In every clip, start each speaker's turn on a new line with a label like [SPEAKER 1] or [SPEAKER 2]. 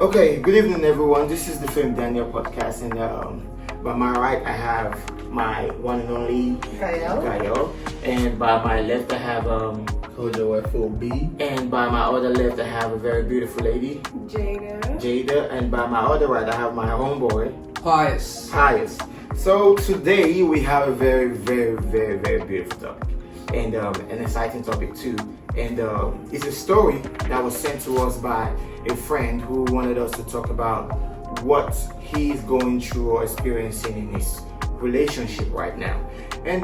[SPEAKER 1] Okay, good evening, everyone. This is the Film Daniel podcast, and by my right, I have my one and only Gael, and by my left, I have
[SPEAKER 2] Kojo FOB,
[SPEAKER 1] and by my other left, I have a very beautiful lady, Jada, and by my other right, I have my homeboy,
[SPEAKER 2] Pius.
[SPEAKER 1] So today we have a very, very, very, very beautiful topic, and an exciting topic too. And it's a story that was sent to us by a friend who wanted us to talk about what he's going through or experiencing in his relationship right now. And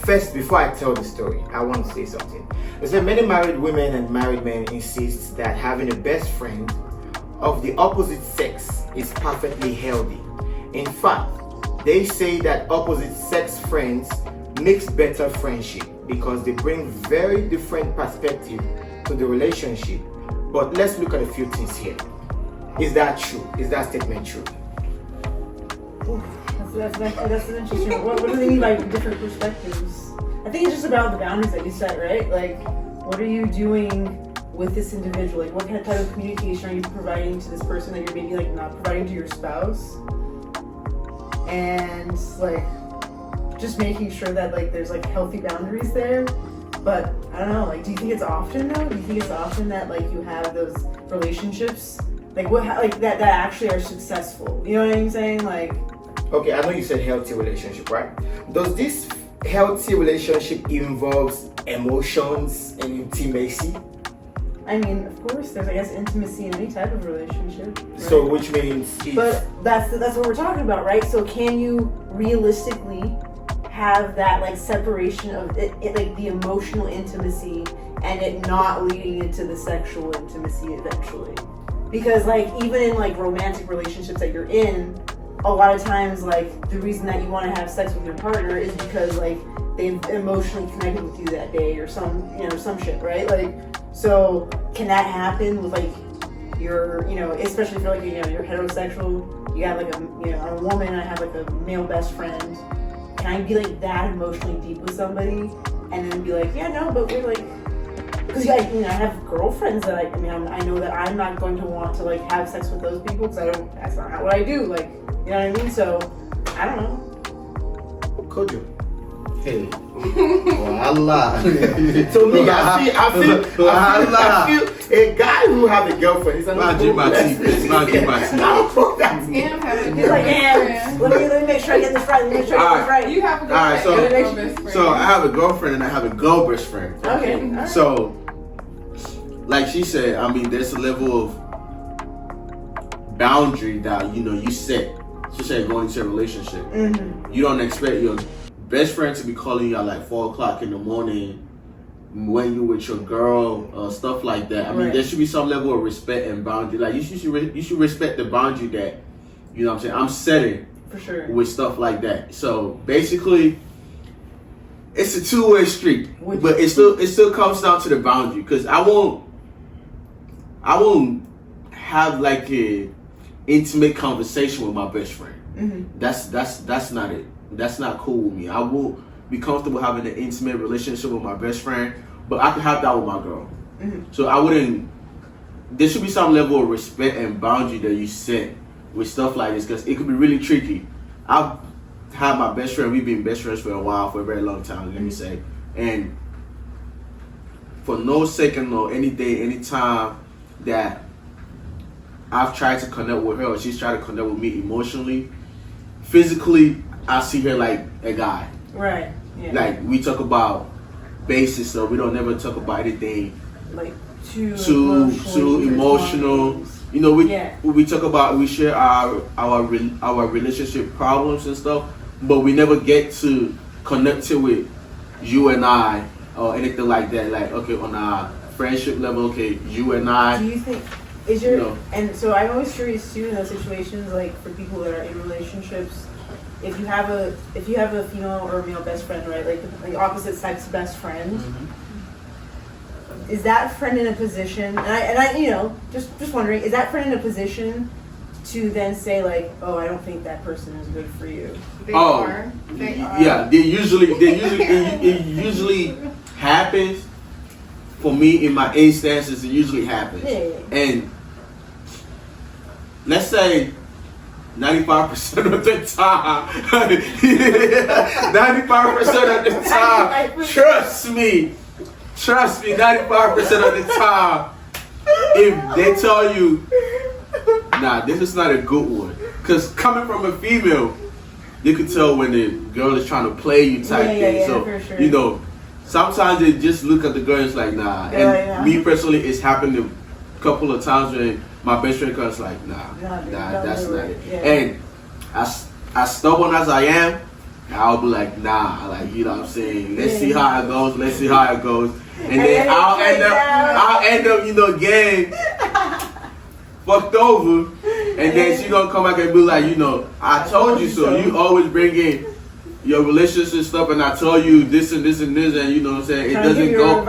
[SPEAKER 1] first, before I tell the story, I want to say something. There's many married women and married men insist that having a best friend of the opposite sex is perfectly healthy. In fact, they say that opposite sex friends makes better friendship because they bring very different perspective to the relationship. But let's look at a few things here. Is that true? Is that statement true?
[SPEAKER 3] That's an interesting. What do they mean by different perspectives? I think it's just about the boundaries that you set, right? Like, what are you doing with this individual? Like, what kind of type of communication are you providing to this person that you're maybe like not providing to your spouse? And like, just making sure that like there's like healthy boundaries there. But I don't know, like, do you think it's often though? Do you think it's often that like you have those relationships like that actually are successful? You know what I'm saying? Like,
[SPEAKER 1] okay, I know you said healthy relationship, right? Does this healthy relationship involves emotions and intimacy?
[SPEAKER 3] I mean, of course, there's I guess intimacy in any type of relationship. Right?
[SPEAKER 1] So which means
[SPEAKER 3] but that's what we're talking about, right? So can you realistically have that like separation of it like the emotional intimacy and it not leading into the sexual intimacy eventually? Because like even in like romantic relationships that you're in, a lot of times like the reason that you want to have sex with your partner is because like they emotionally connected with you that day or some shit, right? Like, so can that happen with like your especially if you're like you're heterosexual, you have like a woman, I have like a male best friend. Can I be like that emotionally deep with somebody and then be like, yeah, no, but we're like, because I have girlfriends that I know that I'm not going to want to like have sex with those people because that's not what I do, like, you know what I mean? So I don't know.
[SPEAKER 1] Kojo.
[SPEAKER 2] Hey. Voila.
[SPEAKER 1] To me, I feel a guy who have a girlfriend is
[SPEAKER 2] Not drink my tea.
[SPEAKER 1] He's like,
[SPEAKER 3] damn, let me make sure I get this right.
[SPEAKER 4] You have a girlfriend.
[SPEAKER 2] So I have a girlfriend and I have a girl best friend.
[SPEAKER 3] Okay. Right.
[SPEAKER 2] So, like she said, I mean, there's a level of boundary that you set. She said going into a relationship.
[SPEAKER 3] Mm-hmm.
[SPEAKER 2] You don't expect your best friend to be calling you at like 4:00 in the morning when you with your girl, stuff like that. I mean, there should be some level of respect and boundary. Like you should respect the boundary that what I'm saying, I'm setting
[SPEAKER 3] for sure
[SPEAKER 2] with stuff like that. So basically, it's a two-way street, but it still comes down to the boundary because I won't have like a intimate conversation with my best friend.
[SPEAKER 3] Mm-hmm.
[SPEAKER 2] That's not it. That's not cool with me. I will be comfortable having an intimate relationship with my best friend, but I can have that with my girl.
[SPEAKER 3] Mm-hmm.
[SPEAKER 2] So I wouldn't. There should be some level of respect and boundary that you set with stuff like this because it could be really tricky. I've had my best friend. We've been best friends for a while, for a very long time. Let me say, and for no second or anything, anytime that I've tried to connect with her or she's tried to connect with me emotionally, physically, I see her like a guy.
[SPEAKER 3] Right. Yeah.
[SPEAKER 2] Like we talk about basic stuff. We don't never talk about anything
[SPEAKER 3] like too
[SPEAKER 2] emotional. We talk about, we share our relationship problems and stuff, but we never get to connect it with you and I or anything like that. Like, okay, on our friendship level, okay, you and I.
[SPEAKER 3] Do you think is your and so I'm always curious too in those situations, like for people that are in relationships, if you have a female or male best friend, right, like opposite sex best friend.
[SPEAKER 2] Mm-hmm.
[SPEAKER 3] Is that friend in a position, and I just wondering, is that friend in a position to then say like, oh, I don't think that person is good for you?
[SPEAKER 4] They are.
[SPEAKER 2] Yeah, it usually happens. For me, in my instances, it usually happens.
[SPEAKER 3] Yeah.
[SPEAKER 2] And let's say 95% of the time, 95% of the time, trust me, 95% of the time, if they tell you, nah, this is not a good one, because coming from a female, you can tell when the girl is trying to play you type thing. So
[SPEAKER 3] for sure.
[SPEAKER 2] you know, sometimes they just look at the girl and it's like, nah. And me personally, it's happened a couple of times when my best friend comes like, nah, that's not it.
[SPEAKER 3] Yeah.
[SPEAKER 2] And as stubborn as I am, I'll be like, nah, like, you know what I'm saying? Let's see how it goes. And then I'll end up, you know, getting fucked over. And then she gonna come back and be like, you know, I told you so. You always bring in your relationship stuff, and I tell you this and this and this, and you know what I'm saying? It doesn't go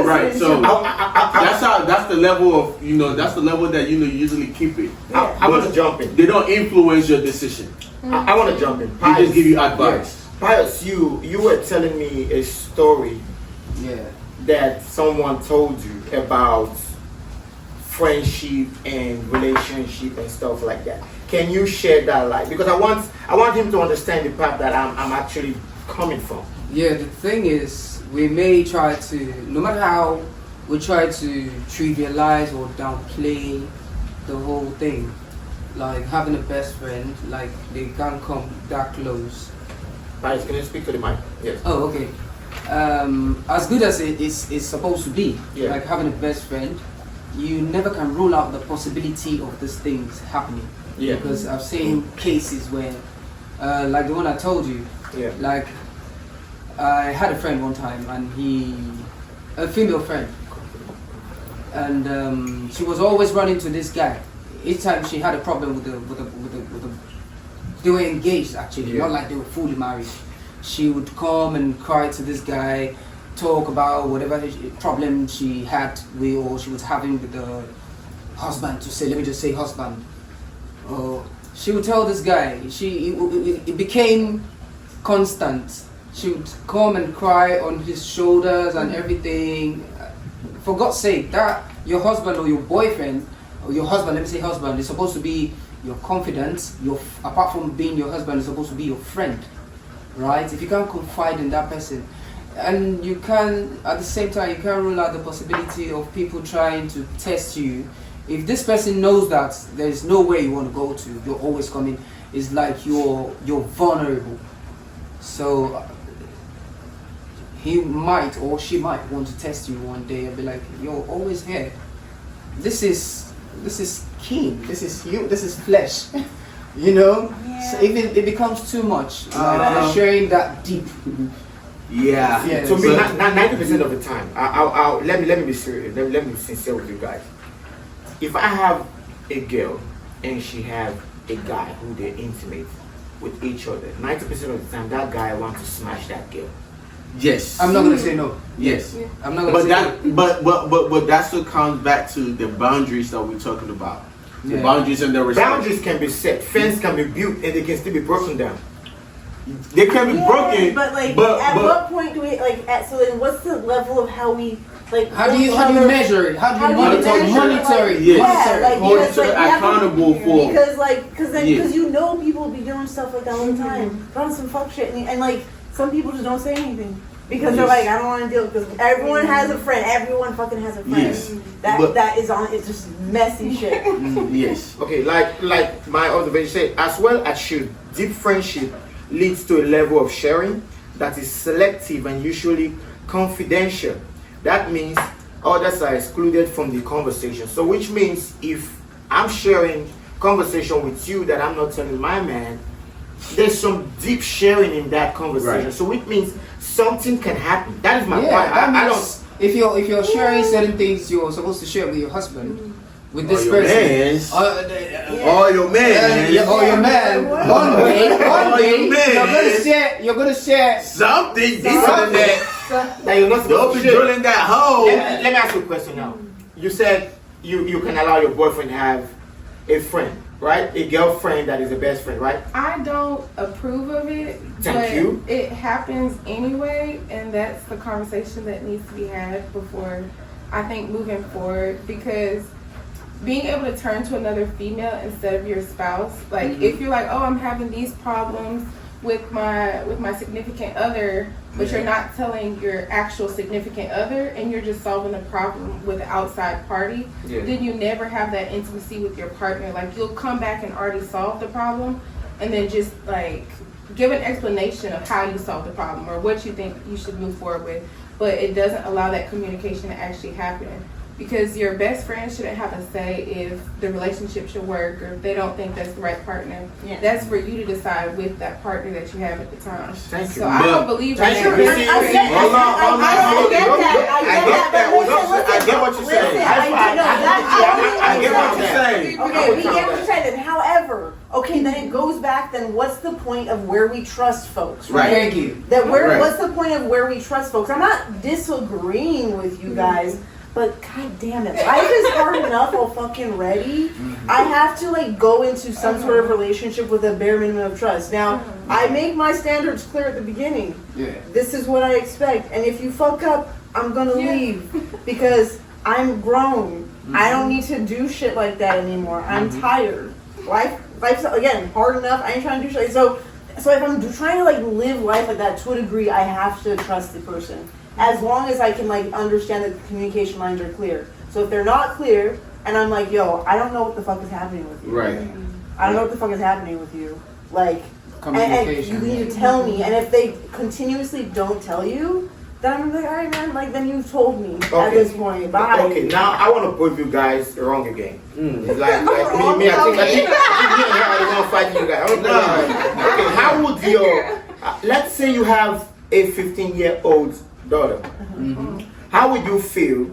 [SPEAKER 2] right. So that's the level of, you know, that's the level that, you know, you usually keep it.
[SPEAKER 1] I want to jump in.
[SPEAKER 2] They don't influence your decision.
[SPEAKER 1] I want to jump in.
[SPEAKER 2] They just give you advice.
[SPEAKER 1] Pius, you were telling me a story that someone told you about friendship and relationship and stuff like that. Can you share that light? Because I want him to understand the part that I'm actually coming from.
[SPEAKER 5] Yeah, the thing is, we may try to, no matter how we try to trivialize or downplay the whole thing, like having a best friend, like they can't come that close.
[SPEAKER 1] Pius, can you speak to the mic? Yes.
[SPEAKER 5] Oh, okay. As good as it is supposed to be, like having a best friend, you never can rule out the possibility of these things happening.
[SPEAKER 1] Yeah.
[SPEAKER 5] Because I've seen cases where, like the one I told you, like I had a friend one time, and a female friend, and she was always running to this guy. Each time she had a problem with the they were engaged actually, not like they were fully married. She would come and cry to this guy, talk about whatever problem she had with, or she was having with the husband, to say, let me just say husband. She would tell this guy, it became constant. She would come and cry on his shoulders and everything. For God's sake, that your husband or your boyfriend, or your husband, let me say husband, is supposed to be your confidant. Apart from being your husband, is supposed to be your friend, right? If you can't confide in that person, and you can, at the same time, you can't rule out the possibility of people trying to test you. If this person knows that there's no way you want to go to, you're always coming, it's like you're vulnerable. So he might or she might want to test you one day and be like, you're always here. This is kin, this is you, this is flesh. You know?
[SPEAKER 3] Yeah.
[SPEAKER 5] So if it becomes too much, like sharing that deep.
[SPEAKER 2] Yeah.
[SPEAKER 1] So me, 90% of the time, let me be serious. Let me be sincere with you guys. If I have a girl and she have a guy who they're intimate with each other, 90% of the time that guy wants to smash that girl.
[SPEAKER 2] Yes.
[SPEAKER 5] I'm not gonna say no.
[SPEAKER 2] Yes.
[SPEAKER 5] Yeah. I'm not gonna say no.
[SPEAKER 2] But that still comes back to the boundaries that we're talking about. The boundaries and the respect.
[SPEAKER 1] Boundaries can be set, fence can be built, and they can still be broken down.
[SPEAKER 2] They can be broken,
[SPEAKER 3] but like,
[SPEAKER 2] but
[SPEAKER 3] what point do we like? So then, what's the level of how we like?
[SPEAKER 5] How do you measure it? How do you monitor it?
[SPEAKER 3] Monitor
[SPEAKER 5] it.
[SPEAKER 2] Accountable for.
[SPEAKER 3] Because you know people be doing stuff like that all the time, throwing some fuck shit, and like some people just don't say anything because they're like, I don't want to deal, because everyone has a friend. Everyone fucking has a friend.
[SPEAKER 2] Yes.
[SPEAKER 3] That is on. It's just messy shit.
[SPEAKER 2] Yes.
[SPEAKER 1] Okay, like my observation said, as well as should, deep friendship leads to a level of sharing that is selective and usually confidential. That means others are excluded from the conversation. So which means if I'm sharing conversation with you that I'm not telling my man, there's some deep sharing in that conversation.
[SPEAKER 2] Right.
[SPEAKER 1] So which means something can happen. That is my point.
[SPEAKER 5] I don't. If you're sharing certain things you're supposed to share with your husband, with this person,
[SPEAKER 2] or your man,
[SPEAKER 5] one day you're gonna share
[SPEAKER 2] something different than
[SPEAKER 1] that you're not supposed to
[SPEAKER 2] be drilling that hole.
[SPEAKER 1] Let me ask you a question now. You said you can allow your boyfriend to have a friend, right? A girlfriend that is a best friend, right?
[SPEAKER 4] I don't approve of it.
[SPEAKER 1] Thank you.
[SPEAKER 4] It happens anyway, and that's the conversation that needs to be had before, I think, moving forward, because being able to turn to another female instead of your spouse. Like if you're like, oh, I'm having these problems with my significant other, but you're not telling your actual significant other, and you're just solving the problem with an outside party, then you never have that intimacy with your partner. Like you'll come back and already solve the problem, and then just like give an explanation of how you solve the problem or what you think you should move forward with, but it doesn't allow that communication to actually happen. Because your best friend shouldn't have a say if the relationship should work or if they don't think that's the right partner.
[SPEAKER 3] Yeah.
[SPEAKER 4] That's for you to decide with that partner that you have at the time.
[SPEAKER 1] Thank you.
[SPEAKER 4] So I don't believe in
[SPEAKER 1] Thank you.
[SPEAKER 4] that.
[SPEAKER 1] Hold on.
[SPEAKER 3] I get that.
[SPEAKER 1] I get what you're saying. I get what you're saying.
[SPEAKER 3] Okay, we get what you're saying. However, okay, then it goes back. Then what's the point of where we trust folks? Right.
[SPEAKER 5] Thank you.
[SPEAKER 3] What's the point of where we trust folks? I'm not disagreeing with you guys. But god damn it, life is hard enough already. I have to like go into some sort of relationship with a bare minimum of trust. Now, I make my standards clear at the beginning.
[SPEAKER 5] Yeah.
[SPEAKER 3] This is what I expect. And if you fuck up, I'm gonna leave because I'm grown. I don't need to do shit like that anymore. I'm tired. Life's again hard enough. I ain't trying to do shit. So if I'm trying to like live life like that to a degree, I have to trust the person. As long as I can like understand that the communication lines are clear. So if they're not clear, and I'm like, yo, I don't know what the fuck is happening with you.
[SPEAKER 2] Right.
[SPEAKER 3] I don't know what the fuck is happening with you. Like, and you need to tell me. And if they continuously don't tell you, then I'm like, all right, man. Like, then you've told me at this point. Bye.
[SPEAKER 1] Okay, now I want to prove you guys wrong again. It's like me. I think I want to fight you guys. Okay, how would your let's say you have a 15-year-old daughter. How would you feel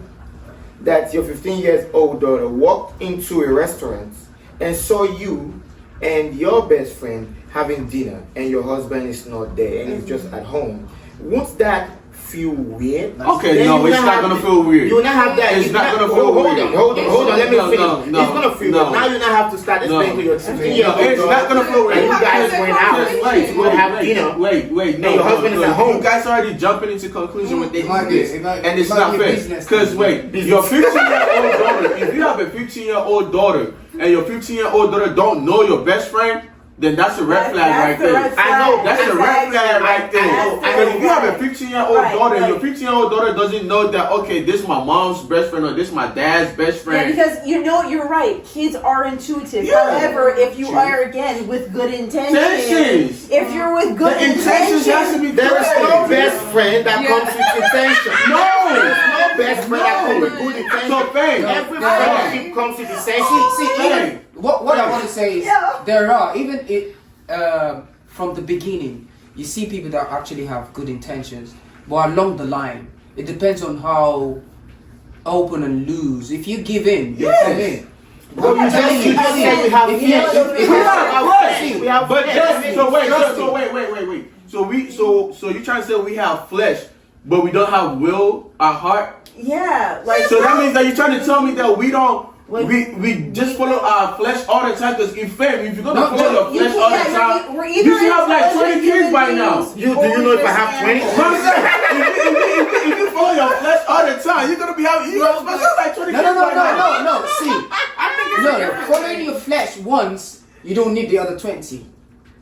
[SPEAKER 1] that your 15-year-old daughter walked into a restaurant and saw you and your best friend having dinner and your husband is not there and he's just at home? Won't that feel weird?
[SPEAKER 2] Okay,
[SPEAKER 1] Then
[SPEAKER 2] no,
[SPEAKER 1] you
[SPEAKER 2] it's
[SPEAKER 1] will
[SPEAKER 2] not gonna feel weird.
[SPEAKER 1] You will not have that.
[SPEAKER 2] It's not gonna feel weird.
[SPEAKER 1] Hold on. Let me finish.
[SPEAKER 2] No,
[SPEAKER 1] It's gonna feel weird. Now you not have to start explaining to your 15-year-old
[SPEAKER 2] It's not gonna feel weird.
[SPEAKER 1] and you guys went out to go have dinner.
[SPEAKER 2] Wait, no,
[SPEAKER 1] your husband is at home.
[SPEAKER 2] You guys already jumping into conclusion with
[SPEAKER 5] It might
[SPEAKER 2] this,
[SPEAKER 5] be- it might-
[SPEAKER 2] and it's
[SPEAKER 5] it might
[SPEAKER 2] not
[SPEAKER 5] be
[SPEAKER 2] fair.
[SPEAKER 5] business.
[SPEAKER 2] Because wait, your 15-year-old daughter, if you have a 15-year-old daughter and your 15-year-old daughter don't know your best friend, then that's a red flag right there.
[SPEAKER 1] I know
[SPEAKER 2] That's a red flag right there. Because if you have a 15-year-old daughter and your 15-year-old daughter doesn't know that, okay, this is my mom's best friend or this is my dad's best
[SPEAKER 3] Yeah,
[SPEAKER 2] friend.
[SPEAKER 3] because you know you're right. Kids are intuitive.
[SPEAKER 2] Yeah.
[SPEAKER 3] However, if you are again with good intentions,
[SPEAKER 2] Intentions.
[SPEAKER 3] if you're with good
[SPEAKER 2] The intentions has to be
[SPEAKER 1] There is no
[SPEAKER 2] correct.
[SPEAKER 1] best friend that comes with intention.
[SPEAKER 2] No.
[SPEAKER 1] There is no best friend that comes with good intention.
[SPEAKER 2] So, fame.
[SPEAKER 1] Every
[SPEAKER 5] No.
[SPEAKER 1] friendship comes with intention.
[SPEAKER 5] See, what I want to say is there are from the beginning you see people that actually have good intentions, but along the line it depends on how open and loose. If you give in, you give in.
[SPEAKER 1] But you just said we have flesh. We have
[SPEAKER 2] But
[SPEAKER 1] flesh.
[SPEAKER 2] just wait. So you trying to say we have flesh, but we don't have will, our heart?
[SPEAKER 3] yeah, like
[SPEAKER 2] So that means that you're trying to tell me that we don't.
[SPEAKER 3] Like-
[SPEAKER 2] We just follow our flesh all the time. Because if you're gonna
[SPEAKER 5] No,
[SPEAKER 2] follow your
[SPEAKER 3] you
[SPEAKER 2] flesh all the
[SPEAKER 3] can't-
[SPEAKER 2] time,
[SPEAKER 3] we're
[SPEAKER 2] you
[SPEAKER 3] either
[SPEAKER 2] should have like 20
[SPEAKER 3] intelligent
[SPEAKER 2] kids by
[SPEAKER 3] human
[SPEAKER 2] now.
[SPEAKER 3] beings
[SPEAKER 1] Do you know if I have 20?
[SPEAKER 2] If you follow your flesh all the time, you're gonna be having like 20 kids by now.
[SPEAKER 5] No. See, following your flesh once, you don't need the other 20.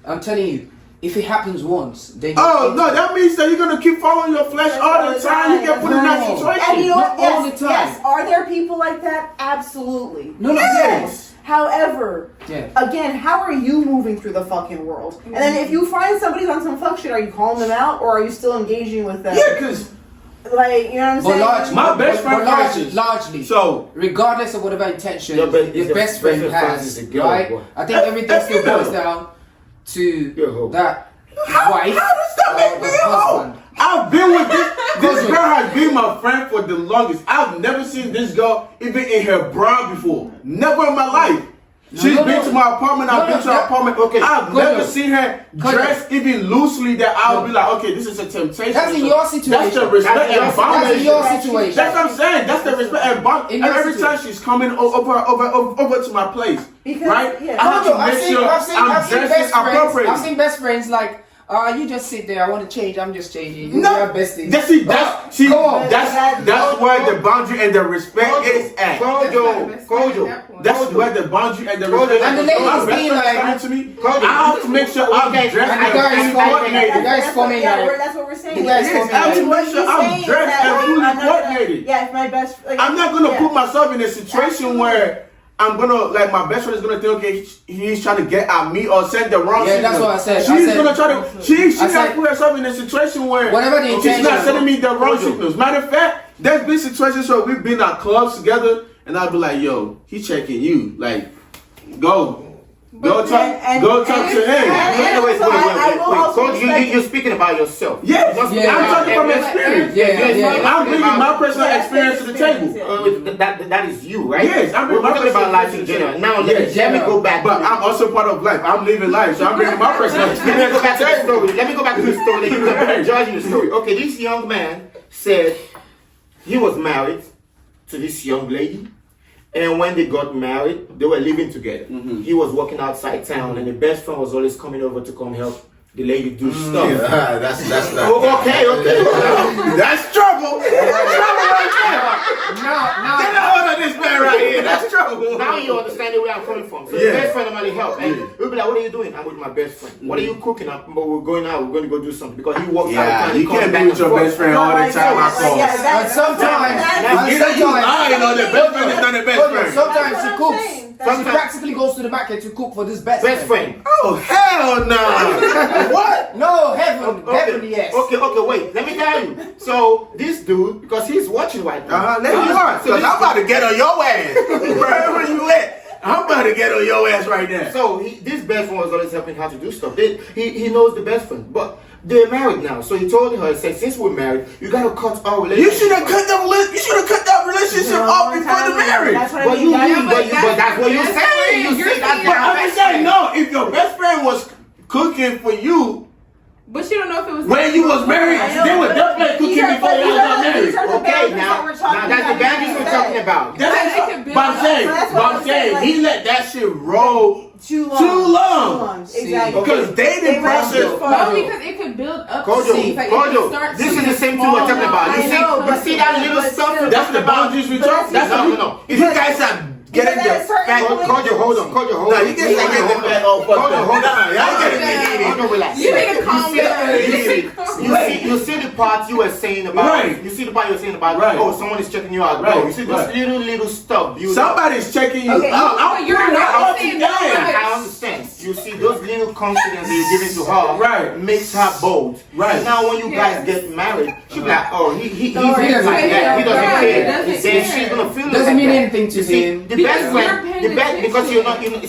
[SPEAKER 5] I'm telling you, if it happens once, then
[SPEAKER 2] Oh no, that means that you're gonna keep following your flesh all the time. You get put in that
[SPEAKER 5] No.
[SPEAKER 2] situation.
[SPEAKER 3] And you know what?
[SPEAKER 5] Not all
[SPEAKER 3] Yes,
[SPEAKER 5] the time.
[SPEAKER 3] yes. Are there people like that? Absolutely.
[SPEAKER 5] No,
[SPEAKER 2] Yes.
[SPEAKER 3] However,
[SPEAKER 5] Yeah.
[SPEAKER 3] again, how are you moving through the fucking world? And then if you find somebody's on some fuck shit, are you calling them out or are you still engaging with them?
[SPEAKER 2] Yeah, because
[SPEAKER 3] Like, you know what I'm
[SPEAKER 5] But
[SPEAKER 3] saying?
[SPEAKER 5] largely,
[SPEAKER 2] My best friend
[SPEAKER 5] largely,
[SPEAKER 2] crashes.
[SPEAKER 5] largely.
[SPEAKER 2] so
[SPEAKER 5] Regardless of whatever intention
[SPEAKER 1] Your best-
[SPEAKER 5] your
[SPEAKER 1] your
[SPEAKER 5] best friend
[SPEAKER 1] best friend is
[SPEAKER 5] has,
[SPEAKER 1] a girl,
[SPEAKER 5] right?
[SPEAKER 1] boy.
[SPEAKER 5] I think everything still boils down
[SPEAKER 1] You're a
[SPEAKER 5] to
[SPEAKER 1] hoe.
[SPEAKER 5] that
[SPEAKER 2] how
[SPEAKER 5] wife
[SPEAKER 2] does that
[SPEAKER 5] or
[SPEAKER 2] make
[SPEAKER 5] the
[SPEAKER 2] me a hoe?
[SPEAKER 5] husband.
[SPEAKER 2] I've been with this girl has been my friend for the longest. I've never seen this girl even in her bra before. Never in my life. She's
[SPEAKER 5] no,
[SPEAKER 2] been
[SPEAKER 5] no.
[SPEAKER 2] to my apartment. I've
[SPEAKER 5] No,
[SPEAKER 2] been to
[SPEAKER 5] no,
[SPEAKER 2] her
[SPEAKER 5] that-
[SPEAKER 2] apartment.
[SPEAKER 1] okay,
[SPEAKER 2] I've
[SPEAKER 5] go
[SPEAKER 2] never
[SPEAKER 5] no.
[SPEAKER 2] seen her
[SPEAKER 5] Go no.
[SPEAKER 2] dressed even loosely that I'll be like, okay, this is a temptation.
[SPEAKER 5] That's in
[SPEAKER 2] So
[SPEAKER 5] your situation.
[SPEAKER 2] That's the respect
[SPEAKER 1] That's
[SPEAKER 2] and
[SPEAKER 1] your
[SPEAKER 2] boundaries.
[SPEAKER 5] That's in your situation.
[SPEAKER 2] That's what I'm saying. That's the respect and boundaries.
[SPEAKER 5] In
[SPEAKER 2] And
[SPEAKER 5] your
[SPEAKER 2] every time
[SPEAKER 5] situation.
[SPEAKER 2] she's coming over to my place,
[SPEAKER 3] Because,
[SPEAKER 2] right?
[SPEAKER 3] yeah.
[SPEAKER 2] I have to
[SPEAKER 5] I've
[SPEAKER 2] make
[SPEAKER 5] seen
[SPEAKER 2] sure I'm
[SPEAKER 5] best
[SPEAKER 2] dressing
[SPEAKER 5] friends.
[SPEAKER 2] appropriately.
[SPEAKER 5] I've seen best friends like You just sit there. I want to change. I'm just changing.
[SPEAKER 2] No,
[SPEAKER 5] You're besties. Come on.
[SPEAKER 2] That's where the boundary and the respect is at. That's where the boundary and the respect.
[SPEAKER 5] And the
[SPEAKER 2] is.
[SPEAKER 5] lady
[SPEAKER 2] My
[SPEAKER 5] is
[SPEAKER 2] best
[SPEAKER 5] being
[SPEAKER 2] friend
[SPEAKER 5] like-
[SPEAKER 2] coming to me. I have to make sure I'm dressed
[SPEAKER 5] And the guy is
[SPEAKER 2] and
[SPEAKER 5] forming-
[SPEAKER 2] coordinated.
[SPEAKER 5] the guy is forming like-
[SPEAKER 3] That's what we're saying.
[SPEAKER 5] You guys
[SPEAKER 2] Yes,
[SPEAKER 5] forming
[SPEAKER 2] I have to
[SPEAKER 5] like-
[SPEAKER 2] make sure I'm dressed and fully coordinated.
[SPEAKER 3] Yeah, if my best. Like,
[SPEAKER 2] I'm not gonna
[SPEAKER 3] yeah.
[SPEAKER 2] put myself in a situation where I'm gonna like my best friend is gonna think okay he's trying to get at me or send the wrong
[SPEAKER 5] Yeah,
[SPEAKER 2] signal.
[SPEAKER 5] that's what I said.
[SPEAKER 2] She's
[SPEAKER 5] I said-
[SPEAKER 2] gonna try to she's
[SPEAKER 5] I
[SPEAKER 2] gonna
[SPEAKER 5] said-
[SPEAKER 2] put herself in a situation where
[SPEAKER 5] Whatever the
[SPEAKER 2] she's
[SPEAKER 5] intention.
[SPEAKER 2] not sending me the wrong signals. Matter of fact, there's been situations where we've been at clubs together and I'll be like, yo, he's checking you. Like, go talk to him.
[SPEAKER 1] Wait, Coach, you're speaking about yourself.
[SPEAKER 2] Yes,
[SPEAKER 5] Yeah.
[SPEAKER 2] I'm talking from experience.
[SPEAKER 5] Yeah.
[SPEAKER 2] I'm bringing my personal experience to the table.
[SPEAKER 1] That is you, right?
[SPEAKER 2] Yes, I'm
[SPEAKER 1] we're
[SPEAKER 2] bringing my
[SPEAKER 1] talking about
[SPEAKER 2] personal
[SPEAKER 1] life in general. Now
[SPEAKER 2] Yes,
[SPEAKER 1] let me go back.
[SPEAKER 2] But I'm also part of life. I'm living life, so I'm bringing my personal
[SPEAKER 1] Let me
[SPEAKER 2] experience.
[SPEAKER 1] go back to the story. Let me go back to the story. Then you can judge the story. Okay, this young man said he was married to this young lady, and when they got married, they were living together. He was working outside town, and the best friend was always coming over to come help the lady do stuff.
[SPEAKER 2] That's not.
[SPEAKER 1] Oh, okay.
[SPEAKER 2] That's trouble. That's trouble right there. Get a hold of this man right here. That's trouble.
[SPEAKER 1] Now you understand where I'm coming from. So
[SPEAKER 2] Yeah.
[SPEAKER 1] the best friend of mine help. And we'll be like, what are you doing? I'm with my best friend. What are you cooking? But we're going out. We're going to go do something. Because he works out of
[SPEAKER 2] Yeah,
[SPEAKER 1] town.
[SPEAKER 2] you
[SPEAKER 1] He comes
[SPEAKER 2] can't
[SPEAKER 1] back
[SPEAKER 2] be with
[SPEAKER 1] and
[SPEAKER 2] your
[SPEAKER 1] forth.
[SPEAKER 2] best friend all the time. I saw.
[SPEAKER 5] But sometimes,
[SPEAKER 2] Either you lying or the best friend is not the best friend.
[SPEAKER 5] sometimes she
[SPEAKER 3] That's what I'm
[SPEAKER 5] cooks.
[SPEAKER 3] saying.
[SPEAKER 5] She practically goes to the market to cook for this best
[SPEAKER 1] Best friend.
[SPEAKER 2] Oh hell no! What?
[SPEAKER 5] No, heaven, yes.
[SPEAKER 1] Okay, wait. Let me tell you. So this dude, because he's watching right now.
[SPEAKER 2] Let me watch.
[SPEAKER 1] So
[SPEAKER 2] Cause I'm about to get on your ass. Wherever you at, I'm about to get on your ass right now.
[SPEAKER 1] So this best friend was always helping her to do stuff. He knows the best friend, but they're married now. So he told her, he said, since we're married, you gotta cut our relationship.
[SPEAKER 2] You should have cut that relationship off before the marriage.
[SPEAKER 3] That's what I
[SPEAKER 1] But
[SPEAKER 3] mean.
[SPEAKER 1] but that's what you're saying. You say that's
[SPEAKER 2] But
[SPEAKER 1] your
[SPEAKER 2] I'm
[SPEAKER 1] best
[SPEAKER 2] just saying,
[SPEAKER 1] friend.
[SPEAKER 2] no. If your best friend was cooking for you
[SPEAKER 4] But you don't know if it was
[SPEAKER 2] when you was married,
[SPEAKER 3] I know,
[SPEAKER 2] they were
[SPEAKER 3] but
[SPEAKER 2] definitely
[SPEAKER 3] these
[SPEAKER 2] cooking
[SPEAKER 3] are-
[SPEAKER 2] before
[SPEAKER 3] but
[SPEAKER 2] you
[SPEAKER 3] these
[SPEAKER 2] got
[SPEAKER 3] are-
[SPEAKER 2] married.
[SPEAKER 3] these are the
[SPEAKER 1] Okay,
[SPEAKER 3] boundaries
[SPEAKER 1] now
[SPEAKER 3] that we're talking
[SPEAKER 1] that's the
[SPEAKER 3] about.
[SPEAKER 1] boundaries we're talking about.
[SPEAKER 2] That's
[SPEAKER 4] They can build
[SPEAKER 2] but I'm
[SPEAKER 4] up.
[SPEAKER 2] saying,
[SPEAKER 3] That's
[SPEAKER 2] but
[SPEAKER 3] what
[SPEAKER 2] I'm
[SPEAKER 3] I'm
[SPEAKER 2] saying,
[SPEAKER 3] saying,
[SPEAKER 2] he let that shit roll
[SPEAKER 3] Too long.
[SPEAKER 2] too long.
[SPEAKER 3] Exactly.
[SPEAKER 2] Because they didn't
[SPEAKER 3] They went
[SPEAKER 2] process.
[SPEAKER 3] too far.
[SPEAKER 4] No, because it could build up.
[SPEAKER 1] Kojo,
[SPEAKER 4] to things. Like, it could
[SPEAKER 1] Kojo,
[SPEAKER 4] start
[SPEAKER 1] this
[SPEAKER 4] to
[SPEAKER 1] is the same thing we're talking about.
[SPEAKER 3] I
[SPEAKER 1] You see,
[SPEAKER 3] know,
[SPEAKER 1] you
[SPEAKER 3] but-
[SPEAKER 1] see that little
[SPEAKER 3] but
[SPEAKER 1] stuff.
[SPEAKER 3] still-
[SPEAKER 2] That's the boundaries we talk. That's
[SPEAKER 1] No.
[SPEAKER 2] If you guys are getting
[SPEAKER 3] Because at a
[SPEAKER 2] the
[SPEAKER 3] certain
[SPEAKER 2] fact,
[SPEAKER 3] point-
[SPEAKER 1] Kojo, hold on.
[SPEAKER 2] no, you guys are getting the fact all fucked up.
[SPEAKER 1] Hold on.
[SPEAKER 2] Y'all getting me heated.
[SPEAKER 1] Hold on, relax.
[SPEAKER 4] You need to calm down.
[SPEAKER 1] You see the part you were saying about.
[SPEAKER 2] Right.
[SPEAKER 1] You see the part you were saying about.
[SPEAKER 2] Right.
[SPEAKER 1] Oh, someone is checking you out.
[SPEAKER 2] Right.
[SPEAKER 1] Bro, you see
[SPEAKER 2] Right.
[SPEAKER 1] this little stuff.
[SPEAKER 2] Somebody's checking you
[SPEAKER 3] Okay.
[SPEAKER 2] out.
[SPEAKER 4] But you're
[SPEAKER 2] putting
[SPEAKER 4] not
[SPEAKER 2] it all
[SPEAKER 4] saying
[SPEAKER 2] together.
[SPEAKER 4] no.
[SPEAKER 1] I understand. You see those little confidence that you're giving to her.
[SPEAKER 2] Right.
[SPEAKER 1] Makes her bold.
[SPEAKER 2] Right.
[SPEAKER 1] And now when you guys
[SPEAKER 4] Yes.
[SPEAKER 1] get married, she's like, oh, he's
[SPEAKER 3] Don't worry,
[SPEAKER 1] like
[SPEAKER 3] it's okay.
[SPEAKER 1] that. He doesn't
[SPEAKER 4] Right.
[SPEAKER 1] care.
[SPEAKER 4] He doesn't
[SPEAKER 1] Then
[SPEAKER 4] care.
[SPEAKER 1] she's gonna feel
[SPEAKER 5] Doesn't
[SPEAKER 1] like
[SPEAKER 5] mean
[SPEAKER 1] that.
[SPEAKER 5] anything to
[SPEAKER 1] You see,
[SPEAKER 5] him.
[SPEAKER 1] The
[SPEAKER 4] Because
[SPEAKER 1] best
[SPEAKER 4] you're
[SPEAKER 1] friend,
[SPEAKER 4] paying
[SPEAKER 1] the best because you're not.
[SPEAKER 4] attention.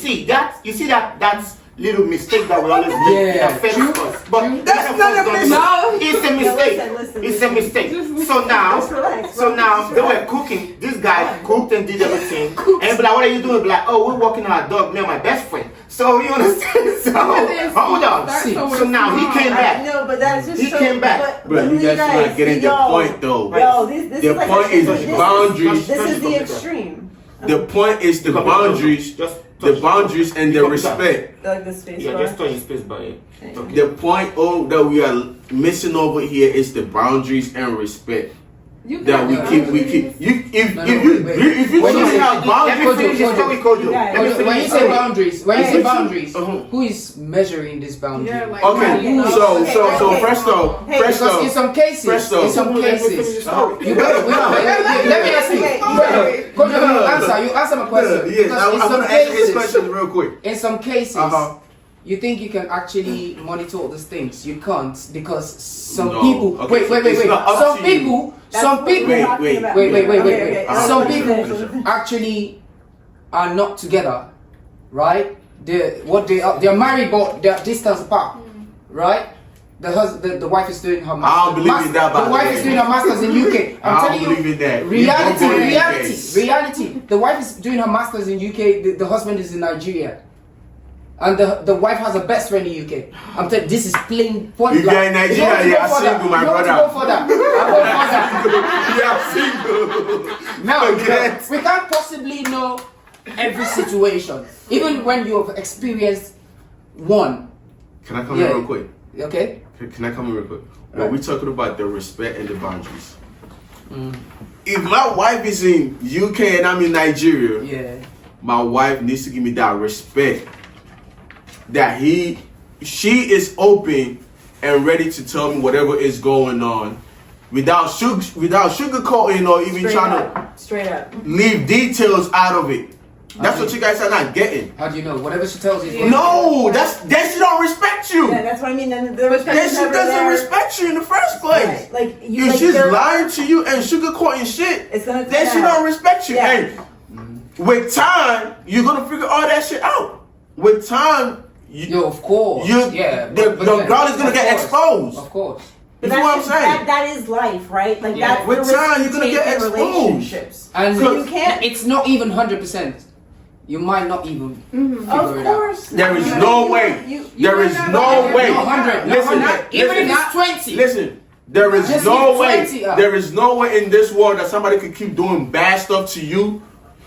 [SPEAKER 1] You see that's little mistake that we always make.
[SPEAKER 5] Yeah.
[SPEAKER 1] That affects
[SPEAKER 5] True.
[SPEAKER 1] us. But
[SPEAKER 2] That's
[SPEAKER 1] that
[SPEAKER 2] not a
[SPEAKER 1] affects us.
[SPEAKER 2] mistake.
[SPEAKER 4] No.
[SPEAKER 1] It's a mistake.
[SPEAKER 3] Listen.
[SPEAKER 1] It's a mistake. So now,
[SPEAKER 3] Just relax,
[SPEAKER 1] so
[SPEAKER 3] bro.
[SPEAKER 1] now
[SPEAKER 3] Just
[SPEAKER 1] they were
[SPEAKER 3] relax.
[SPEAKER 1] cooking. This guy cooked and did everything. And be like, what are you doing? Be like, oh, we're walking our dog. Me and my best friend. So you understand? So hold on. So now he came back.
[SPEAKER 3] No, but that's just
[SPEAKER 1] He
[SPEAKER 3] so,
[SPEAKER 1] came back.
[SPEAKER 2] Bro, you guys are not getting the point though.
[SPEAKER 3] Yo, this
[SPEAKER 2] The
[SPEAKER 3] is like
[SPEAKER 2] point is boundaries.
[SPEAKER 3] This is the extreme.
[SPEAKER 2] The point is the boundaries, the boundaries and the respect.
[SPEAKER 3] Like the space
[SPEAKER 1] Yeah,
[SPEAKER 3] bar.
[SPEAKER 1] just touch his space bar. Yeah. Okay.
[SPEAKER 2] The point that we are missing over here is the boundaries and respect that we keep. If you
[SPEAKER 5] When you
[SPEAKER 2] don't
[SPEAKER 5] say-
[SPEAKER 2] have
[SPEAKER 1] Let me
[SPEAKER 2] boundaries,
[SPEAKER 1] finish the story, Kojo.
[SPEAKER 3] Yeah.
[SPEAKER 1] Let me
[SPEAKER 5] When
[SPEAKER 1] finish
[SPEAKER 5] you
[SPEAKER 1] the
[SPEAKER 5] say
[SPEAKER 1] story.
[SPEAKER 5] boundaries,
[SPEAKER 2] Uh-huh.
[SPEAKER 5] who is measuring this boundary?
[SPEAKER 4] Yeah, like,
[SPEAKER 2] okay. So presto,
[SPEAKER 5] Because in
[SPEAKER 2] presto.
[SPEAKER 5] some cases,
[SPEAKER 2] Presto.
[SPEAKER 5] in some cases,
[SPEAKER 1] story.
[SPEAKER 5] you better let me ask you. You answer my question.
[SPEAKER 2] Yes,
[SPEAKER 5] Because in
[SPEAKER 2] I'm
[SPEAKER 5] some
[SPEAKER 2] gonna answer his
[SPEAKER 5] cases,
[SPEAKER 2] question real quick.
[SPEAKER 5] in some cases,
[SPEAKER 2] Uh-huh.
[SPEAKER 5] you think you can actually monitor all these things. You can't because some
[SPEAKER 2] No.
[SPEAKER 5] people.
[SPEAKER 2] Okay,
[SPEAKER 5] Wait.
[SPEAKER 2] it's not up
[SPEAKER 5] Some
[SPEAKER 2] to you.
[SPEAKER 5] people.
[SPEAKER 3] That's
[SPEAKER 5] Some
[SPEAKER 3] what we're
[SPEAKER 5] people.
[SPEAKER 3] talking
[SPEAKER 2] Wait,
[SPEAKER 3] about.
[SPEAKER 5] Wait.
[SPEAKER 2] Uh-huh.
[SPEAKER 5] Some
[SPEAKER 2] Okay.
[SPEAKER 5] people actually are not together, right? They're married but they're distance apart, right? The wife is doing her masters.
[SPEAKER 2] I don't believe in that, by
[SPEAKER 5] The
[SPEAKER 2] the
[SPEAKER 5] wife
[SPEAKER 2] way.
[SPEAKER 5] is doing her masters in UK. I'm
[SPEAKER 2] I
[SPEAKER 5] telling
[SPEAKER 2] don't believe in that.
[SPEAKER 5] you,
[SPEAKER 2] You don't believe in that.
[SPEAKER 5] reality. The wife is doing her masters in UK. The husband is in Nigeria. And the wife has a best friend in UK. I'm telling you, this is plain point
[SPEAKER 2] If
[SPEAKER 5] blank.
[SPEAKER 2] you're in Nigeria,
[SPEAKER 5] You want to
[SPEAKER 2] you
[SPEAKER 5] go
[SPEAKER 2] are
[SPEAKER 5] further?
[SPEAKER 2] single, my
[SPEAKER 5] You want to
[SPEAKER 2] brother.
[SPEAKER 5] go further? I go further.
[SPEAKER 2] You are single.
[SPEAKER 5] Now,
[SPEAKER 2] Forget.
[SPEAKER 5] we can't possibly know every situation. Even when you have experienced one.
[SPEAKER 2] Can I come
[SPEAKER 5] Yeah.
[SPEAKER 2] in real quick?
[SPEAKER 5] Okay.
[SPEAKER 2] Can I come in real quick? When we talking about the respect and the boundaries. If my wife is in UK and I'm in Nigeria,
[SPEAKER 5] Yeah.
[SPEAKER 2] my wife needs to give me that respect that she is open and ready to tell me whatever is going on without sugarcoating or even
[SPEAKER 3] Straight up.
[SPEAKER 2] leave details out of it. That's what you guys are not getting.
[SPEAKER 5] How do you know? Whatever she tells you. is
[SPEAKER 2] No, then she don't respect you.
[SPEAKER 3] Yeah, that's what I mean. Then the respect
[SPEAKER 2] Then
[SPEAKER 3] is
[SPEAKER 2] she
[SPEAKER 3] never
[SPEAKER 2] doesn't
[SPEAKER 3] there.
[SPEAKER 2] respect you in the first place.
[SPEAKER 3] Right. Like you.
[SPEAKER 2] If
[SPEAKER 3] Like
[SPEAKER 2] she's
[SPEAKER 3] they're-
[SPEAKER 2] lying to you and sugarcoating shit,
[SPEAKER 3] It's gonna
[SPEAKER 2] then she
[SPEAKER 3] come out.
[SPEAKER 2] don't respect you.
[SPEAKER 3] Yeah.
[SPEAKER 2] And with time, you're gonna figure all that shit out. With time,
[SPEAKER 5] Yo, of course.
[SPEAKER 2] You-
[SPEAKER 5] yeah.
[SPEAKER 2] the girl is gonna
[SPEAKER 5] of
[SPEAKER 2] get
[SPEAKER 5] course.
[SPEAKER 2] exposed.
[SPEAKER 5] Of course.
[SPEAKER 2] You
[SPEAKER 3] But
[SPEAKER 2] know what I'm
[SPEAKER 3] that's
[SPEAKER 2] saying?
[SPEAKER 3] that is life, right? Like
[SPEAKER 5] Yeah.
[SPEAKER 3] that's
[SPEAKER 2] With
[SPEAKER 3] the risk
[SPEAKER 2] time,
[SPEAKER 3] you
[SPEAKER 2] you're gonna
[SPEAKER 3] take
[SPEAKER 2] get
[SPEAKER 3] in
[SPEAKER 2] exposed.
[SPEAKER 3] relationships.
[SPEAKER 5] And
[SPEAKER 3] So you can't.
[SPEAKER 5] It's not even 100%. You might not even figure
[SPEAKER 3] Of
[SPEAKER 5] it out.
[SPEAKER 3] course.
[SPEAKER 2] There is
[SPEAKER 3] You-
[SPEAKER 2] no
[SPEAKER 3] you-
[SPEAKER 2] way.
[SPEAKER 3] you-
[SPEAKER 2] There is
[SPEAKER 4] might not
[SPEAKER 2] no
[SPEAKER 4] know.
[SPEAKER 2] way.
[SPEAKER 5] No, 100. No,
[SPEAKER 2] Listen,
[SPEAKER 5] 100. Even if it's 20.
[SPEAKER 2] Listen, there is
[SPEAKER 5] Just
[SPEAKER 2] no
[SPEAKER 5] leave
[SPEAKER 2] way.
[SPEAKER 5] 20 out.
[SPEAKER 2] There is no way in this world that somebody could keep doing bad stuff to you,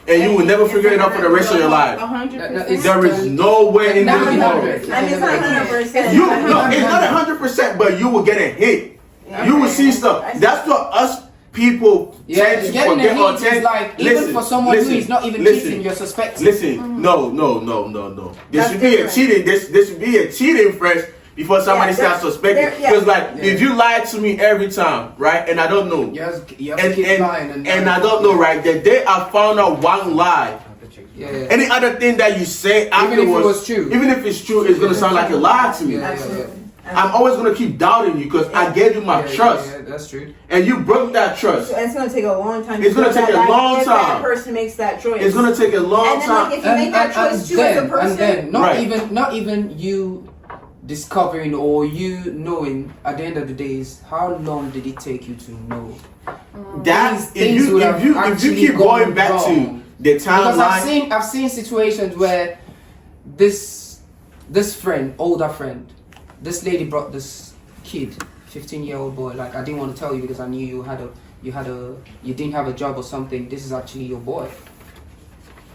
[SPEAKER 2] and you will never figure it out for the rest of your life.
[SPEAKER 4] 100%.
[SPEAKER 2] There is no way in
[SPEAKER 5] Not
[SPEAKER 2] this
[SPEAKER 5] 100.
[SPEAKER 2] world.
[SPEAKER 3] I mean, it's not 100%.
[SPEAKER 2] You no, it's not 100%, but you will get a hit. You will see stuff. That's what us people
[SPEAKER 5] Yeah,
[SPEAKER 2] tend to
[SPEAKER 5] getting a
[SPEAKER 2] forget or
[SPEAKER 5] hit
[SPEAKER 2] tend.
[SPEAKER 5] is like, even for someone who is not even cheating, you're suspecting.
[SPEAKER 2] Listen, no. There
[SPEAKER 3] That's
[SPEAKER 2] should be
[SPEAKER 3] different.
[SPEAKER 2] a cheating. There should be a cheating first before somebody
[SPEAKER 3] Yeah,
[SPEAKER 2] starts suspecting.
[SPEAKER 3] there- yeah.
[SPEAKER 2] Because like,
[SPEAKER 5] Yeah.
[SPEAKER 2] if you lie to me every time, right, and I don't know,
[SPEAKER 5] You have to keep lying.
[SPEAKER 2] and I don't know, right, the day I found out one lie,
[SPEAKER 5] Yeah.
[SPEAKER 2] any other thing that you say
[SPEAKER 5] Even if it
[SPEAKER 2] afterwards,
[SPEAKER 5] was true.
[SPEAKER 2] even if it's true, it's gonna sound like a lie to me.
[SPEAKER 5] Yeah.
[SPEAKER 3] Absolutely.
[SPEAKER 2] I'm always gonna keep doubting you because I gave you my
[SPEAKER 5] Yeah,
[SPEAKER 2] trust,
[SPEAKER 5] Yeah, that's true.
[SPEAKER 2] and you broke that trust.
[SPEAKER 3] And it's gonna take a long time.
[SPEAKER 2] It's gonna
[SPEAKER 3] before
[SPEAKER 2] take a long
[SPEAKER 3] if
[SPEAKER 2] time.
[SPEAKER 3] that person makes that choice.
[SPEAKER 2] It's gonna take a long
[SPEAKER 3] And then,
[SPEAKER 2] time.
[SPEAKER 3] like, if you make that choice too as a person,
[SPEAKER 5] and then
[SPEAKER 2] Right.
[SPEAKER 5] not even you discovering or you knowing at the end of the day is how long did it take you to know?
[SPEAKER 2] That
[SPEAKER 5] These
[SPEAKER 2] if
[SPEAKER 5] things
[SPEAKER 2] you
[SPEAKER 5] would
[SPEAKER 2] if
[SPEAKER 5] have
[SPEAKER 2] you
[SPEAKER 5] actually
[SPEAKER 2] keep
[SPEAKER 5] gone
[SPEAKER 2] going back to
[SPEAKER 5] wrong.
[SPEAKER 2] the
[SPEAKER 5] Because
[SPEAKER 2] timeline,
[SPEAKER 5] I've seen situations where this friend, older friend, this lady brought this kid, 15-year-old boy. Like, I didn't want to tell you because I knew you didn't have a job or something. This is actually your boy.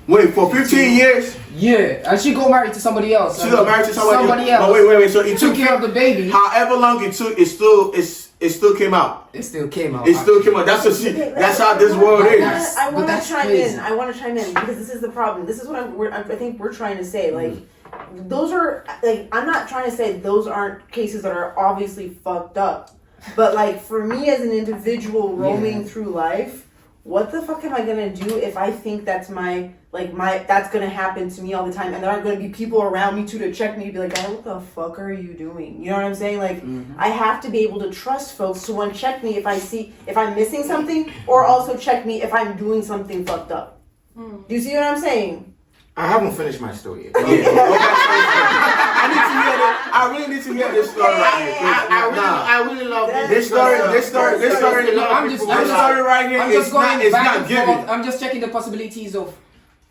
[SPEAKER 2] wait for 15 years.
[SPEAKER 5] Yeah, and she got married to somebody else.
[SPEAKER 2] She got married to somebody
[SPEAKER 5] else.
[SPEAKER 2] But wait. So it
[SPEAKER 5] Took
[SPEAKER 2] took
[SPEAKER 5] care of the baby.
[SPEAKER 2] however long it took. It still came out.
[SPEAKER 5] It still came out.
[SPEAKER 2] It still came out. That's what she. That's how this world is.
[SPEAKER 3] I
[SPEAKER 5] But
[SPEAKER 3] want to
[SPEAKER 5] that's
[SPEAKER 3] chime
[SPEAKER 5] crazy.
[SPEAKER 3] in. I want to chime in because this is the problem. This is what I think we're trying to say. Like, those are like I'm not trying to say those aren't cases that are obviously fucked up, but like for me as an individual roaming through life, what the fuck am I gonna do if I think that's that's gonna happen to me all the time, and there aren't gonna be people around me to check me to be like, oh, what the fuck are you doing? You know what I'm saying? Like, I have to be able to trust folks to one check me if I'm missing something, or also check me if I'm doing something fucked up. Do you see what I'm saying?
[SPEAKER 1] I haven't finished my story yet.
[SPEAKER 2] I need to hear that. I really need to hear this story right here. 'cause, nah,
[SPEAKER 1] I really love
[SPEAKER 2] This story right here
[SPEAKER 5] I'm
[SPEAKER 2] is
[SPEAKER 5] just going
[SPEAKER 2] not. It's
[SPEAKER 5] back
[SPEAKER 2] not
[SPEAKER 5] and
[SPEAKER 2] giving.
[SPEAKER 5] forth. I'm just checking the possibilities of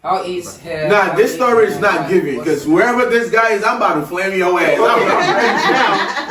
[SPEAKER 5] how is her.
[SPEAKER 2] Nah,
[SPEAKER 5] how
[SPEAKER 2] this
[SPEAKER 5] is
[SPEAKER 2] story
[SPEAKER 5] her
[SPEAKER 2] is not
[SPEAKER 5] life,
[SPEAKER 2] giving
[SPEAKER 5] what's-
[SPEAKER 2] because wherever this guy is, I'm about to flame your ass.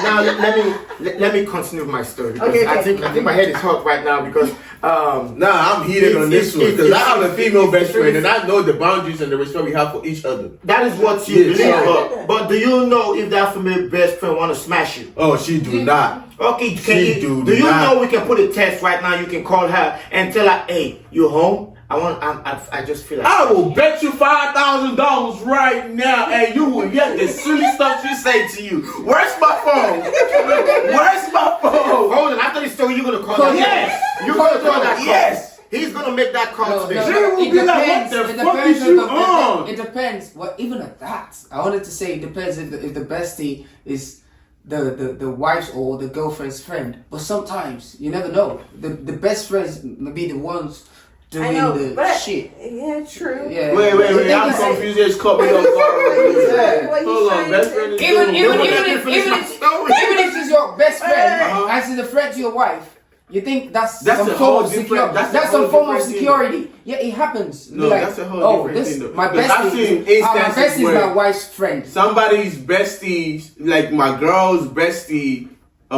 [SPEAKER 1] now let me continue my story because
[SPEAKER 3] Okay.
[SPEAKER 1] I think my head is hot right now because
[SPEAKER 2] Nah, I'm heated on this one because I have a female best friend and I know the boundaries and the respect we have for each other.
[SPEAKER 1] that is what you
[SPEAKER 2] Yes.
[SPEAKER 1] believe.
[SPEAKER 3] Yeah.
[SPEAKER 1] But do you know if that female best friend want to smash you?
[SPEAKER 2] Oh, she do not.
[SPEAKER 1] Okay,
[SPEAKER 2] She
[SPEAKER 1] do you
[SPEAKER 2] not.
[SPEAKER 1] know we can put a test right now? You can call her and tell her, hey, you home? I just feel like
[SPEAKER 2] I will bet you $5,000 right now, and you will get the silly stuff she say to you. Where's my phone? Where's my phone?
[SPEAKER 1] hold on. After this story, you're gonna call
[SPEAKER 5] Call
[SPEAKER 1] that.
[SPEAKER 2] yes.
[SPEAKER 1] You're gonna call that. Call.
[SPEAKER 2] Yes.
[SPEAKER 1] He's gonna make that call
[SPEAKER 5] No,
[SPEAKER 1] today.
[SPEAKER 2] She will
[SPEAKER 5] it
[SPEAKER 2] be like, what
[SPEAKER 5] depends.
[SPEAKER 2] the
[SPEAKER 5] It
[SPEAKER 2] fuck
[SPEAKER 5] depends
[SPEAKER 2] is
[SPEAKER 5] on
[SPEAKER 2] you
[SPEAKER 5] the-
[SPEAKER 2] on?
[SPEAKER 5] It depends. What even at that, I wanted to say it depends if the bestie is the wife's or the girlfriend's friend. But sometimes you never know. The best friends may be the ones
[SPEAKER 3] I
[SPEAKER 5] doing
[SPEAKER 3] know,
[SPEAKER 5] the
[SPEAKER 3] but
[SPEAKER 5] shit.
[SPEAKER 3] yeah, true.
[SPEAKER 5] Yeah.
[SPEAKER 2] Wait,
[SPEAKER 5] They
[SPEAKER 2] I'm
[SPEAKER 5] can say-
[SPEAKER 2] confused. Just cut me off.
[SPEAKER 5] Yeah.
[SPEAKER 3] What he's
[SPEAKER 2] Hold on,
[SPEAKER 3] trying
[SPEAKER 2] best
[SPEAKER 3] to
[SPEAKER 2] friend is
[SPEAKER 3] say.
[SPEAKER 5] Even
[SPEAKER 2] doing-
[SPEAKER 5] if she's your best friend,
[SPEAKER 2] Uh-huh.
[SPEAKER 5] and she's a threat to your wife, you think that's
[SPEAKER 2] That's
[SPEAKER 5] some
[SPEAKER 2] a
[SPEAKER 5] form
[SPEAKER 2] whole
[SPEAKER 5] of
[SPEAKER 2] different-
[SPEAKER 5] security.
[SPEAKER 2] that's a
[SPEAKER 5] That's
[SPEAKER 2] whole
[SPEAKER 5] some form of
[SPEAKER 2] different thing.
[SPEAKER 5] security. Yeah, it happens. Be
[SPEAKER 2] No, that's a whole different thing, though.
[SPEAKER 5] My
[SPEAKER 2] Because I've
[SPEAKER 5] bestie.
[SPEAKER 2] seen
[SPEAKER 5] My
[SPEAKER 2] instances
[SPEAKER 5] bestie is
[SPEAKER 2] where-
[SPEAKER 5] my wife's friend.
[SPEAKER 2] Somebody's besties, like my girl's bestie,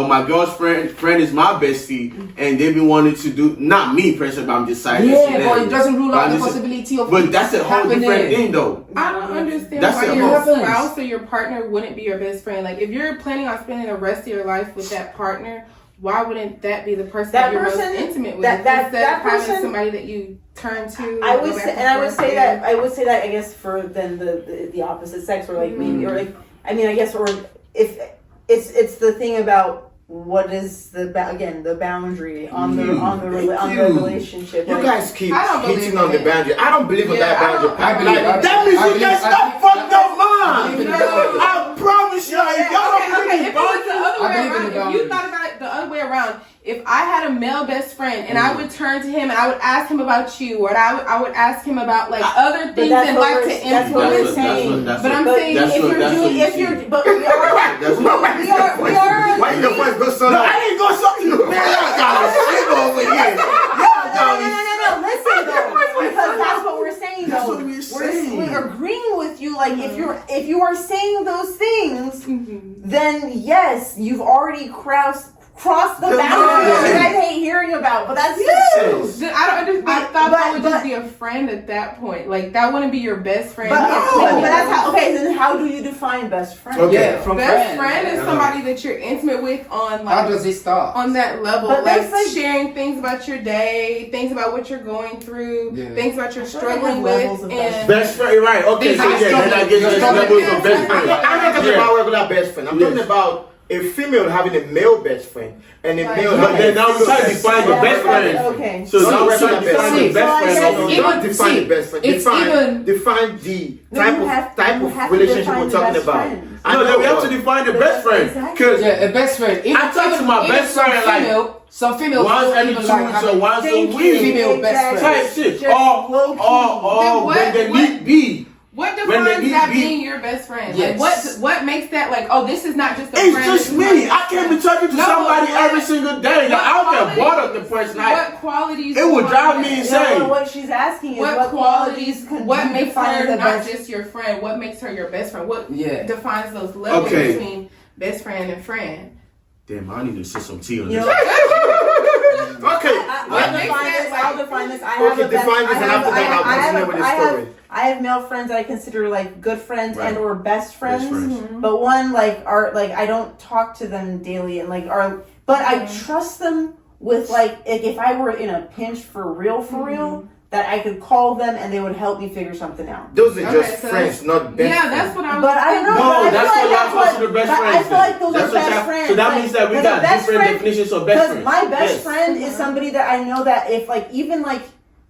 [SPEAKER 2] my girl's friend is my bestie, and they been wanting to do, not me personally, but I'm just citing
[SPEAKER 5] Yeah,
[SPEAKER 2] scenarios.
[SPEAKER 5] but it doesn't rule
[SPEAKER 2] But
[SPEAKER 5] out
[SPEAKER 2] I'm
[SPEAKER 5] the
[SPEAKER 2] just-
[SPEAKER 5] possibility of
[SPEAKER 2] But that's a whole
[SPEAKER 5] happening.
[SPEAKER 2] different thing, though.
[SPEAKER 4] I don't understand
[SPEAKER 2] That's
[SPEAKER 4] why
[SPEAKER 2] it.
[SPEAKER 4] your
[SPEAKER 5] Happens.
[SPEAKER 4] spouse or your partner wouldn't be your best friend. Like, if you're planning on spending the rest of your life with that partner, why wouldn't that be the person
[SPEAKER 3] That
[SPEAKER 4] you're most
[SPEAKER 3] person-
[SPEAKER 4] intimate with
[SPEAKER 3] that
[SPEAKER 4] instead of having
[SPEAKER 3] person-
[SPEAKER 4] somebody that you turn to?
[SPEAKER 3] I
[SPEAKER 4] go
[SPEAKER 3] would
[SPEAKER 4] back
[SPEAKER 3] say, and I would
[SPEAKER 4] forth
[SPEAKER 3] say
[SPEAKER 4] with?
[SPEAKER 3] that I would say that I guess for then the opposite sex or like maybe or like I mean I guess or if it's the thing about what is the boundary on the relationship.
[SPEAKER 1] You
[SPEAKER 3] Like,
[SPEAKER 1] guys keep
[SPEAKER 4] I don't believe
[SPEAKER 1] hitting on the
[SPEAKER 4] in it.
[SPEAKER 1] boundary. I don't believe in
[SPEAKER 4] Yeah,
[SPEAKER 1] that
[SPEAKER 4] I
[SPEAKER 1] boundary.
[SPEAKER 4] don't-
[SPEAKER 5] I believe-
[SPEAKER 1] Like,
[SPEAKER 5] I
[SPEAKER 1] that means
[SPEAKER 5] believe-
[SPEAKER 1] you guys
[SPEAKER 5] I
[SPEAKER 1] got
[SPEAKER 5] believe-
[SPEAKER 1] fucked up,
[SPEAKER 5] I
[SPEAKER 1] man.
[SPEAKER 5] believe in the boundary.
[SPEAKER 1] I promise you, y'all don't
[SPEAKER 4] Okay,
[SPEAKER 1] believe
[SPEAKER 4] if it was the other
[SPEAKER 5] I
[SPEAKER 4] way
[SPEAKER 5] believe in
[SPEAKER 4] around,
[SPEAKER 5] the
[SPEAKER 4] if you
[SPEAKER 5] boundaries.
[SPEAKER 4] thought about it the other way around, if I had a male best friend and I would turn to him and I would ask him about you, or I would ask him about like other things
[SPEAKER 3] that's
[SPEAKER 4] in
[SPEAKER 3] what
[SPEAKER 4] life
[SPEAKER 3] we're-
[SPEAKER 4] to
[SPEAKER 3] that's what we're
[SPEAKER 4] influence
[SPEAKER 3] saying.
[SPEAKER 4] me. But I'm saying
[SPEAKER 2] that's
[SPEAKER 3] if
[SPEAKER 2] what-
[SPEAKER 3] you're
[SPEAKER 2] that's
[SPEAKER 3] doing,
[SPEAKER 2] what
[SPEAKER 3] if
[SPEAKER 2] you
[SPEAKER 3] you're,
[SPEAKER 2] see.
[SPEAKER 3] but we are.
[SPEAKER 1] Why your voice go so
[SPEAKER 2] No,
[SPEAKER 1] low?
[SPEAKER 2] I didn't go something. Man, y'all got a shit over here. Y'all got me.
[SPEAKER 3] No, listen though, because that's what we're saying
[SPEAKER 2] That's
[SPEAKER 3] though.
[SPEAKER 2] what we're saying.
[SPEAKER 3] We're agreeing with you. Like if you are saying those things,
[SPEAKER 4] Mhm.
[SPEAKER 3] then yes, you've already crossed the
[SPEAKER 1] The
[SPEAKER 3] boundary
[SPEAKER 1] line.
[SPEAKER 3] that I hate hearing about. But that's
[SPEAKER 1] Yes.
[SPEAKER 4] Then I don't understand. I thought
[SPEAKER 3] but-
[SPEAKER 4] that would
[SPEAKER 3] but-
[SPEAKER 4] just be a friend at that point. Like that wouldn't be your best friend.
[SPEAKER 3] But,
[SPEAKER 2] No.
[SPEAKER 3] but that's how. Okay, then how do you define best friend?
[SPEAKER 1] Okay.
[SPEAKER 5] Yeah, from
[SPEAKER 4] Best friend is
[SPEAKER 2] Yeah.
[SPEAKER 4] somebody that you're intimate with on
[SPEAKER 5] How
[SPEAKER 4] like
[SPEAKER 5] does it start?
[SPEAKER 4] on that level,
[SPEAKER 3] But
[SPEAKER 4] like
[SPEAKER 3] that's like-
[SPEAKER 4] sharing things about your day, things about what you're going through,
[SPEAKER 5] Yeah.
[SPEAKER 4] things about you're
[SPEAKER 3] I feel like I
[SPEAKER 4] struggling
[SPEAKER 3] have
[SPEAKER 4] with,
[SPEAKER 3] levels of
[SPEAKER 4] and
[SPEAKER 2] Best friend, right? Okay, so yeah, then I guess there's levels of best friend.
[SPEAKER 1] I'm not talking
[SPEAKER 2] Yeah.
[SPEAKER 1] about regular best friend. I'm talking about a female having a male best friend and a
[SPEAKER 4] Right.
[SPEAKER 1] male
[SPEAKER 4] But
[SPEAKER 1] having
[SPEAKER 2] then
[SPEAKER 1] a
[SPEAKER 2] now we try to define the
[SPEAKER 3] Yeah,
[SPEAKER 2] best friend.
[SPEAKER 3] Okay.
[SPEAKER 2] So
[SPEAKER 1] Not
[SPEAKER 2] now we're trying
[SPEAKER 1] regular
[SPEAKER 2] to
[SPEAKER 1] best
[SPEAKER 2] define
[SPEAKER 1] friend.
[SPEAKER 2] the best
[SPEAKER 3] So I
[SPEAKER 2] friend.
[SPEAKER 3] guess
[SPEAKER 1] No,
[SPEAKER 5] even-
[SPEAKER 1] don't define
[SPEAKER 5] see,
[SPEAKER 1] the best friend.
[SPEAKER 5] it's
[SPEAKER 1] Define
[SPEAKER 5] even-
[SPEAKER 1] define the
[SPEAKER 3] No,
[SPEAKER 1] type
[SPEAKER 3] you
[SPEAKER 1] of
[SPEAKER 3] have-
[SPEAKER 1] type
[SPEAKER 3] you
[SPEAKER 1] of
[SPEAKER 3] have to
[SPEAKER 1] relationship
[SPEAKER 3] define
[SPEAKER 1] we're
[SPEAKER 3] the
[SPEAKER 1] talking
[SPEAKER 3] best
[SPEAKER 1] about.
[SPEAKER 3] friend.
[SPEAKER 1] I
[SPEAKER 2] No,
[SPEAKER 1] know
[SPEAKER 2] then we have to
[SPEAKER 1] but-
[SPEAKER 2] define the best friend.
[SPEAKER 3] Exactly.
[SPEAKER 2] Cause
[SPEAKER 5] Yeah, a best friend. Even,
[SPEAKER 2] I talk to my
[SPEAKER 5] even
[SPEAKER 2] best
[SPEAKER 5] some
[SPEAKER 2] friend, like,
[SPEAKER 5] female, some females
[SPEAKER 2] once
[SPEAKER 5] don't
[SPEAKER 2] every
[SPEAKER 5] even
[SPEAKER 2] 2
[SPEAKER 5] like
[SPEAKER 2] weeks or
[SPEAKER 5] having-
[SPEAKER 2] once a
[SPEAKER 3] Thank you.
[SPEAKER 2] week.
[SPEAKER 5] Female best
[SPEAKER 3] Exactly.
[SPEAKER 5] friend.
[SPEAKER 2] Type shit.
[SPEAKER 3] Just low-key.
[SPEAKER 2] Or
[SPEAKER 4] Then
[SPEAKER 2] when they
[SPEAKER 4] what-
[SPEAKER 2] need be.
[SPEAKER 4] what
[SPEAKER 2] When they
[SPEAKER 4] defines
[SPEAKER 2] need
[SPEAKER 4] that
[SPEAKER 2] be-
[SPEAKER 4] being your best friend?
[SPEAKER 5] Yes.
[SPEAKER 4] Like what makes that like? Oh, this is not just a
[SPEAKER 2] It's
[SPEAKER 4] friend.
[SPEAKER 2] just
[SPEAKER 4] this is my
[SPEAKER 2] me. I
[SPEAKER 4] best
[SPEAKER 2] can't be
[SPEAKER 4] friend.
[SPEAKER 2] talking to
[SPEAKER 4] No,
[SPEAKER 2] somebody
[SPEAKER 4] what-
[SPEAKER 2] every single day. Like, I don't care what of the person. Like,
[SPEAKER 4] What qualities?
[SPEAKER 2] it would
[SPEAKER 4] define
[SPEAKER 2] drive me
[SPEAKER 4] that?
[SPEAKER 2] insane.
[SPEAKER 3] No, what she's asking is
[SPEAKER 4] What qualities?
[SPEAKER 3] could
[SPEAKER 4] What
[SPEAKER 3] you
[SPEAKER 4] makes
[SPEAKER 3] define
[SPEAKER 4] her
[SPEAKER 3] as a
[SPEAKER 4] not
[SPEAKER 3] best
[SPEAKER 4] just your friend? What makes her your best friend? What
[SPEAKER 5] Yeah.
[SPEAKER 4] defines those levels
[SPEAKER 2] Okay.
[SPEAKER 4] between best friend and friend?
[SPEAKER 2] damn, I need to sit some tea on
[SPEAKER 3] You
[SPEAKER 2] this.
[SPEAKER 3] know,
[SPEAKER 1] Okay.
[SPEAKER 4] What
[SPEAKER 3] I'll
[SPEAKER 4] makes
[SPEAKER 3] define
[SPEAKER 4] that,
[SPEAKER 3] this.
[SPEAKER 4] like-
[SPEAKER 3] I'll define this. I
[SPEAKER 1] Okay,
[SPEAKER 3] have a best,
[SPEAKER 1] define this
[SPEAKER 3] I
[SPEAKER 1] and
[SPEAKER 3] have,
[SPEAKER 1] after that I'll
[SPEAKER 3] I have,
[SPEAKER 1] continue with the
[SPEAKER 3] I have,
[SPEAKER 1] story.
[SPEAKER 3] I have male friends that I consider like good friends
[SPEAKER 2] Right.
[SPEAKER 3] and or best friends.
[SPEAKER 2] friends.
[SPEAKER 3] But one like are like I don't talk to them daily and like are but I
[SPEAKER 4] Mm-hmm.
[SPEAKER 3] trust them with like if I were in a pinch for real that I could call them and they would help me figure something out.
[SPEAKER 1] Those are
[SPEAKER 4] Okay,
[SPEAKER 1] just
[SPEAKER 4] so
[SPEAKER 1] friends, not best
[SPEAKER 4] Yeah,
[SPEAKER 1] friends.
[SPEAKER 4] that's what I was.
[SPEAKER 3] But I don't know.
[SPEAKER 2] No,
[SPEAKER 3] but I
[SPEAKER 2] that's
[SPEAKER 3] feel
[SPEAKER 2] what
[SPEAKER 3] like
[SPEAKER 2] y'all consider best
[SPEAKER 3] but
[SPEAKER 2] friends.
[SPEAKER 3] I feel like those
[SPEAKER 2] That's
[SPEAKER 3] are
[SPEAKER 2] what
[SPEAKER 3] best
[SPEAKER 2] y'all-
[SPEAKER 3] friends.
[SPEAKER 2] So that
[SPEAKER 3] Like,
[SPEAKER 2] means that we
[SPEAKER 3] because a
[SPEAKER 2] got
[SPEAKER 3] best
[SPEAKER 2] different
[SPEAKER 3] friend-
[SPEAKER 2] definitions of best
[SPEAKER 3] Because
[SPEAKER 2] friends.
[SPEAKER 3] my best
[SPEAKER 1] Yes.
[SPEAKER 3] friend is somebody that I know that if like even like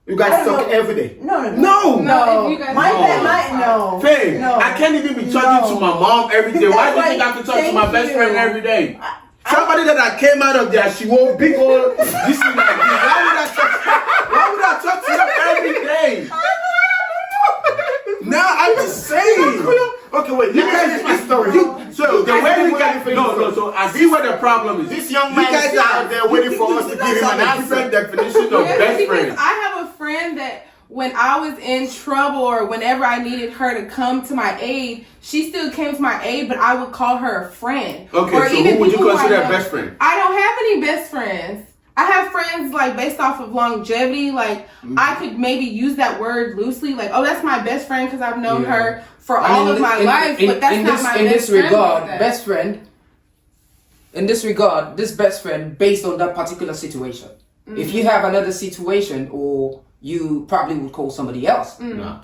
[SPEAKER 1] You
[SPEAKER 3] I
[SPEAKER 1] guys
[SPEAKER 3] don't
[SPEAKER 1] talk
[SPEAKER 3] know.
[SPEAKER 1] every day.
[SPEAKER 3] no
[SPEAKER 2] No.
[SPEAKER 4] No, if you guys
[SPEAKER 3] my
[SPEAKER 2] No.
[SPEAKER 3] best my no.
[SPEAKER 2] Fame,
[SPEAKER 3] No.
[SPEAKER 2] I can't even be talking
[SPEAKER 3] No.
[SPEAKER 2] to my mom every day. Why do you think I have to talk to
[SPEAKER 3] Thank
[SPEAKER 2] my best
[SPEAKER 3] you.
[SPEAKER 2] friend every day? Somebody that I came out of there, she wore big old, this is like this. Why would I talk to her every day? Now I'm just saying.
[SPEAKER 1] Okay, wait.
[SPEAKER 2] You
[SPEAKER 1] Let me
[SPEAKER 2] guys,
[SPEAKER 1] finish my story.
[SPEAKER 2] so the
[SPEAKER 1] I
[SPEAKER 2] way
[SPEAKER 1] see
[SPEAKER 2] we
[SPEAKER 1] where
[SPEAKER 2] got
[SPEAKER 1] you finish
[SPEAKER 2] no,
[SPEAKER 1] the
[SPEAKER 2] so I see where the problem is.
[SPEAKER 1] This young
[SPEAKER 2] You
[SPEAKER 1] man
[SPEAKER 2] guys
[SPEAKER 1] is out there waiting for us to give him an
[SPEAKER 2] have a different
[SPEAKER 1] answer.
[SPEAKER 2] definition of
[SPEAKER 4] Yes,
[SPEAKER 2] best
[SPEAKER 4] because
[SPEAKER 2] friend.
[SPEAKER 4] I have a friend that when I was in trouble or whenever I needed her to come to my aid, she still came to my aid, but I would call her a friend.
[SPEAKER 2] Okay,
[SPEAKER 4] Or
[SPEAKER 2] so
[SPEAKER 4] even
[SPEAKER 2] who would you
[SPEAKER 4] people who
[SPEAKER 2] consider
[SPEAKER 4] I
[SPEAKER 2] a
[SPEAKER 4] know-
[SPEAKER 2] best friend?
[SPEAKER 4] I don't have any best friends. I have friends like based off of longevity. Like I could maybe use that word loosely. Like, oh, that's my best friend because I've known
[SPEAKER 5] Yeah.
[SPEAKER 4] her for
[SPEAKER 5] I
[SPEAKER 4] all
[SPEAKER 5] mean,
[SPEAKER 4] of my life. But that's not my
[SPEAKER 5] in
[SPEAKER 4] best
[SPEAKER 5] this
[SPEAKER 4] friend.
[SPEAKER 5] regard,
[SPEAKER 4] like that.
[SPEAKER 5] best friend. In this regard, this best friend based on that particular situation. If you have another situation, or you probably would call somebody else,
[SPEAKER 2] Nah.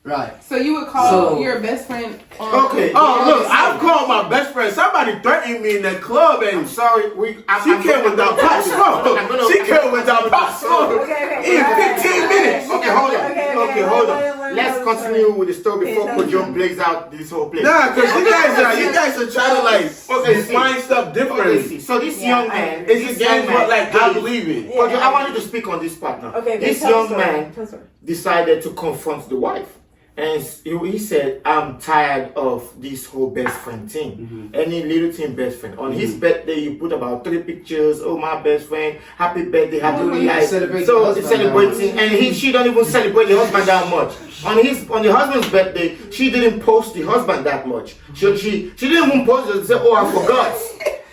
[SPEAKER 5] right?
[SPEAKER 4] So you would call
[SPEAKER 5] So-
[SPEAKER 4] your best friend. On,
[SPEAKER 1] Okay.
[SPEAKER 2] Oh look, I've called my best friend. Somebody threatened me in the club, and
[SPEAKER 1] Sorry,
[SPEAKER 2] she came without pop smoke. She came without pop smoke.
[SPEAKER 3] Okay.
[SPEAKER 2] In 15 minutes.
[SPEAKER 1] Okay, hold on.
[SPEAKER 3] Okay,
[SPEAKER 1] Okay, hold on.
[SPEAKER 3] let me
[SPEAKER 1] Let's
[SPEAKER 3] know.
[SPEAKER 1] continue with the story before
[SPEAKER 3] Okay,
[SPEAKER 1] Kojo
[SPEAKER 3] tell me.
[SPEAKER 1] plays out this whole place.
[SPEAKER 2] Nah, cause you guys are trying to like
[SPEAKER 1] Okay,
[SPEAKER 2] define stuff
[SPEAKER 1] Okay,
[SPEAKER 2] differently.
[SPEAKER 1] see, so this
[SPEAKER 3] Yeah,
[SPEAKER 1] young man,
[SPEAKER 2] It's
[SPEAKER 1] this
[SPEAKER 2] just
[SPEAKER 1] young
[SPEAKER 2] games,
[SPEAKER 1] man,
[SPEAKER 2] but like I believe it.
[SPEAKER 3] Yeah.
[SPEAKER 1] Kojo, I want you to speak on this part now.
[SPEAKER 3] Okay,
[SPEAKER 1] This
[SPEAKER 3] tell
[SPEAKER 1] young
[SPEAKER 3] the story.
[SPEAKER 1] man
[SPEAKER 3] Tell the story.
[SPEAKER 1] decided to confront the wife. And he said, I'm tired of this whole best friend thing. Any little thing best friend. On his birthday, you put about 3 pictures. Oh, my best friend. Happy birthday. Happy
[SPEAKER 5] Oh,
[SPEAKER 1] life.
[SPEAKER 5] celebrate the
[SPEAKER 1] So
[SPEAKER 5] husband
[SPEAKER 1] celebrating. And she don't even celebrate the husband that much. On the husband's birthday, she didn't post the husband that much. She didn't even post it and say, oh, I forgot.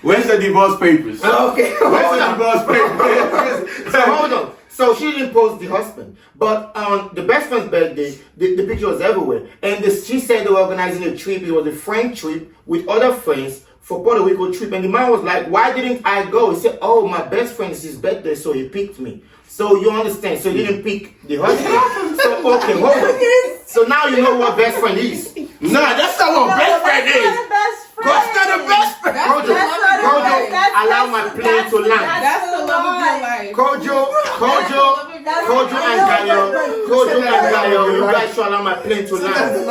[SPEAKER 2] Where's the divorce papers?
[SPEAKER 1] Okay,
[SPEAKER 2] Where's
[SPEAKER 1] hold
[SPEAKER 2] the
[SPEAKER 1] on.
[SPEAKER 2] divorce papers?
[SPEAKER 1] So hold on. So she didn't post the husband, but on the best friend's birthday, the picture was everywhere. And she said they were organizing a trip. It was a friend trip with other friends for Puerto Rico trip. And the man was like, "Why didn't I go?" He said, "Oh, my best friend is his birthday, so he picked me." So you understand? So he didn't pick the husband. So okay, hold on. So now you know what best friend is.
[SPEAKER 2] Nah, that's not what best friend
[SPEAKER 3] That's
[SPEAKER 2] is.
[SPEAKER 3] not a best friend.
[SPEAKER 2] That's not a best friend.
[SPEAKER 1] Kojo,
[SPEAKER 3] That's not a
[SPEAKER 1] Kojo,
[SPEAKER 3] best- that's-
[SPEAKER 1] allow my
[SPEAKER 3] that's-
[SPEAKER 1] plane to land.
[SPEAKER 4] That's the love of your life.
[SPEAKER 1] Kojo and Gaio, you guys should allow my plane to land.
[SPEAKER 2] The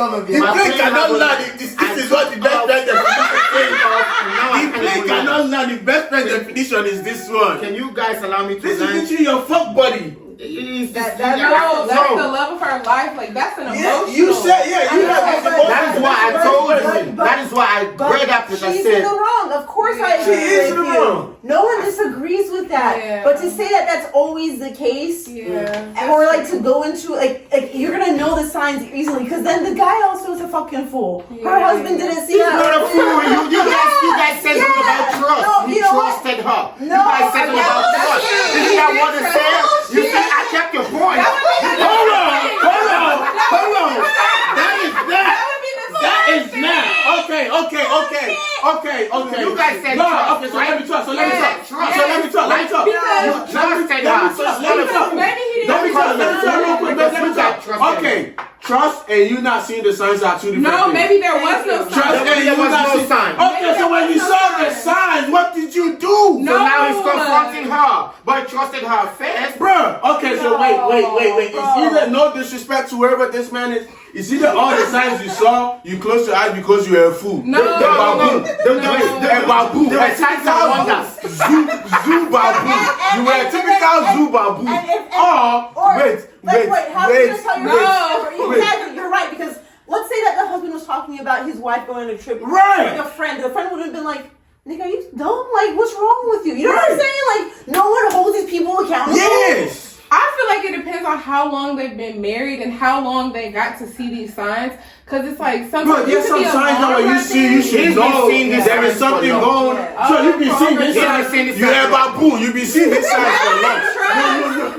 [SPEAKER 2] plane cannot land. This is what the best friend definition. The plane cannot land. The best friend definition is this one.
[SPEAKER 1] Can you guys allow me to
[SPEAKER 2] This is
[SPEAKER 1] land?
[SPEAKER 2] literally your fuck buddy.
[SPEAKER 4] No, that's the love of her life. Like that's an emotional.
[SPEAKER 2] You said, yeah, you have the most.
[SPEAKER 1] That is why I told you. That is why I read up because I
[SPEAKER 3] She's in
[SPEAKER 1] said.
[SPEAKER 3] the wrong. Of course I
[SPEAKER 2] She
[SPEAKER 3] agree
[SPEAKER 2] is
[SPEAKER 3] with
[SPEAKER 2] in the
[SPEAKER 3] you.
[SPEAKER 2] wrong.
[SPEAKER 3] No one disagrees with that.
[SPEAKER 4] Yeah.
[SPEAKER 3] But to say that that's always the case,
[SPEAKER 4] Yeah.
[SPEAKER 3] or like to go into like you're gonna know the signs easily, because then the guy also is a fucking fool. Her
[SPEAKER 4] Yeah.
[SPEAKER 3] husband didn't see
[SPEAKER 1] He's
[SPEAKER 3] that.
[SPEAKER 1] not a fool. You guys said something about trust.
[SPEAKER 3] No,
[SPEAKER 1] You
[SPEAKER 3] you know what?
[SPEAKER 1] trusted her. You
[SPEAKER 3] No,
[SPEAKER 1] guys said something about
[SPEAKER 3] that's
[SPEAKER 1] trust.
[SPEAKER 3] it.
[SPEAKER 1] Didn't you want to say? You said I kept your point.
[SPEAKER 2] Hold on. That is not. Okay.
[SPEAKER 1] You guys said
[SPEAKER 2] no,
[SPEAKER 1] trust,
[SPEAKER 2] okay, so let me talk. So let me talk.
[SPEAKER 1] Trust.
[SPEAKER 2] So let me talk.
[SPEAKER 1] You trusted her.
[SPEAKER 2] Let me talk.
[SPEAKER 4] Maybe he didn't.
[SPEAKER 2] Let me talk real quick. Let me talk.
[SPEAKER 1] Trust.
[SPEAKER 2] Okay. Trust and you not seeing the signs are two different
[SPEAKER 4] No,
[SPEAKER 2] things.
[SPEAKER 4] maybe there was no
[SPEAKER 2] Trust
[SPEAKER 4] sign.
[SPEAKER 2] and
[SPEAKER 1] There
[SPEAKER 2] you
[SPEAKER 1] was
[SPEAKER 2] not
[SPEAKER 1] no
[SPEAKER 2] seeing.
[SPEAKER 1] sign.
[SPEAKER 2] Okay, so when you saw the signs, what did you do?
[SPEAKER 4] No.
[SPEAKER 1] So now he's confronting her, but he trusted her first.
[SPEAKER 2] Bruh, okay, so wait. It's either no disrespect to whoever this man is. It's either all the signs you saw, you closed your eyes because you were a fool.
[SPEAKER 4] No.
[SPEAKER 2] The baboon. The baboon.
[SPEAKER 1] There were signs and wonders.
[SPEAKER 2] Zoo baboon. You were a typical zoo baboon.
[SPEAKER 3] How are you gonna tell your
[SPEAKER 4] No.
[SPEAKER 3] Exactly, you're right, because let's say that the husband was talking about his wife going on a trip
[SPEAKER 2] Right.
[SPEAKER 3] with a friend. The friend would have been like, "Nigga, are you dumb? Like, what's wrong with you?" You know what I'm saying? Like, no one holds these people accountable.
[SPEAKER 2] Yes.
[SPEAKER 4] I feel like it depends on how long they've been married and how long they got to see these signs. Cause it's like sometimes
[SPEAKER 2] But there's some signs that when you see, you should
[SPEAKER 1] He's been
[SPEAKER 2] know
[SPEAKER 1] seeing this
[SPEAKER 2] there is
[SPEAKER 1] signs for
[SPEAKER 2] something
[SPEAKER 1] long.
[SPEAKER 2] going.
[SPEAKER 3] Yeah.
[SPEAKER 2] So you've been seeing this
[SPEAKER 1] He's been
[SPEAKER 2] signs.
[SPEAKER 1] seeing this
[SPEAKER 2] You
[SPEAKER 1] signs
[SPEAKER 2] are baboon. You've been seeing this signs for long.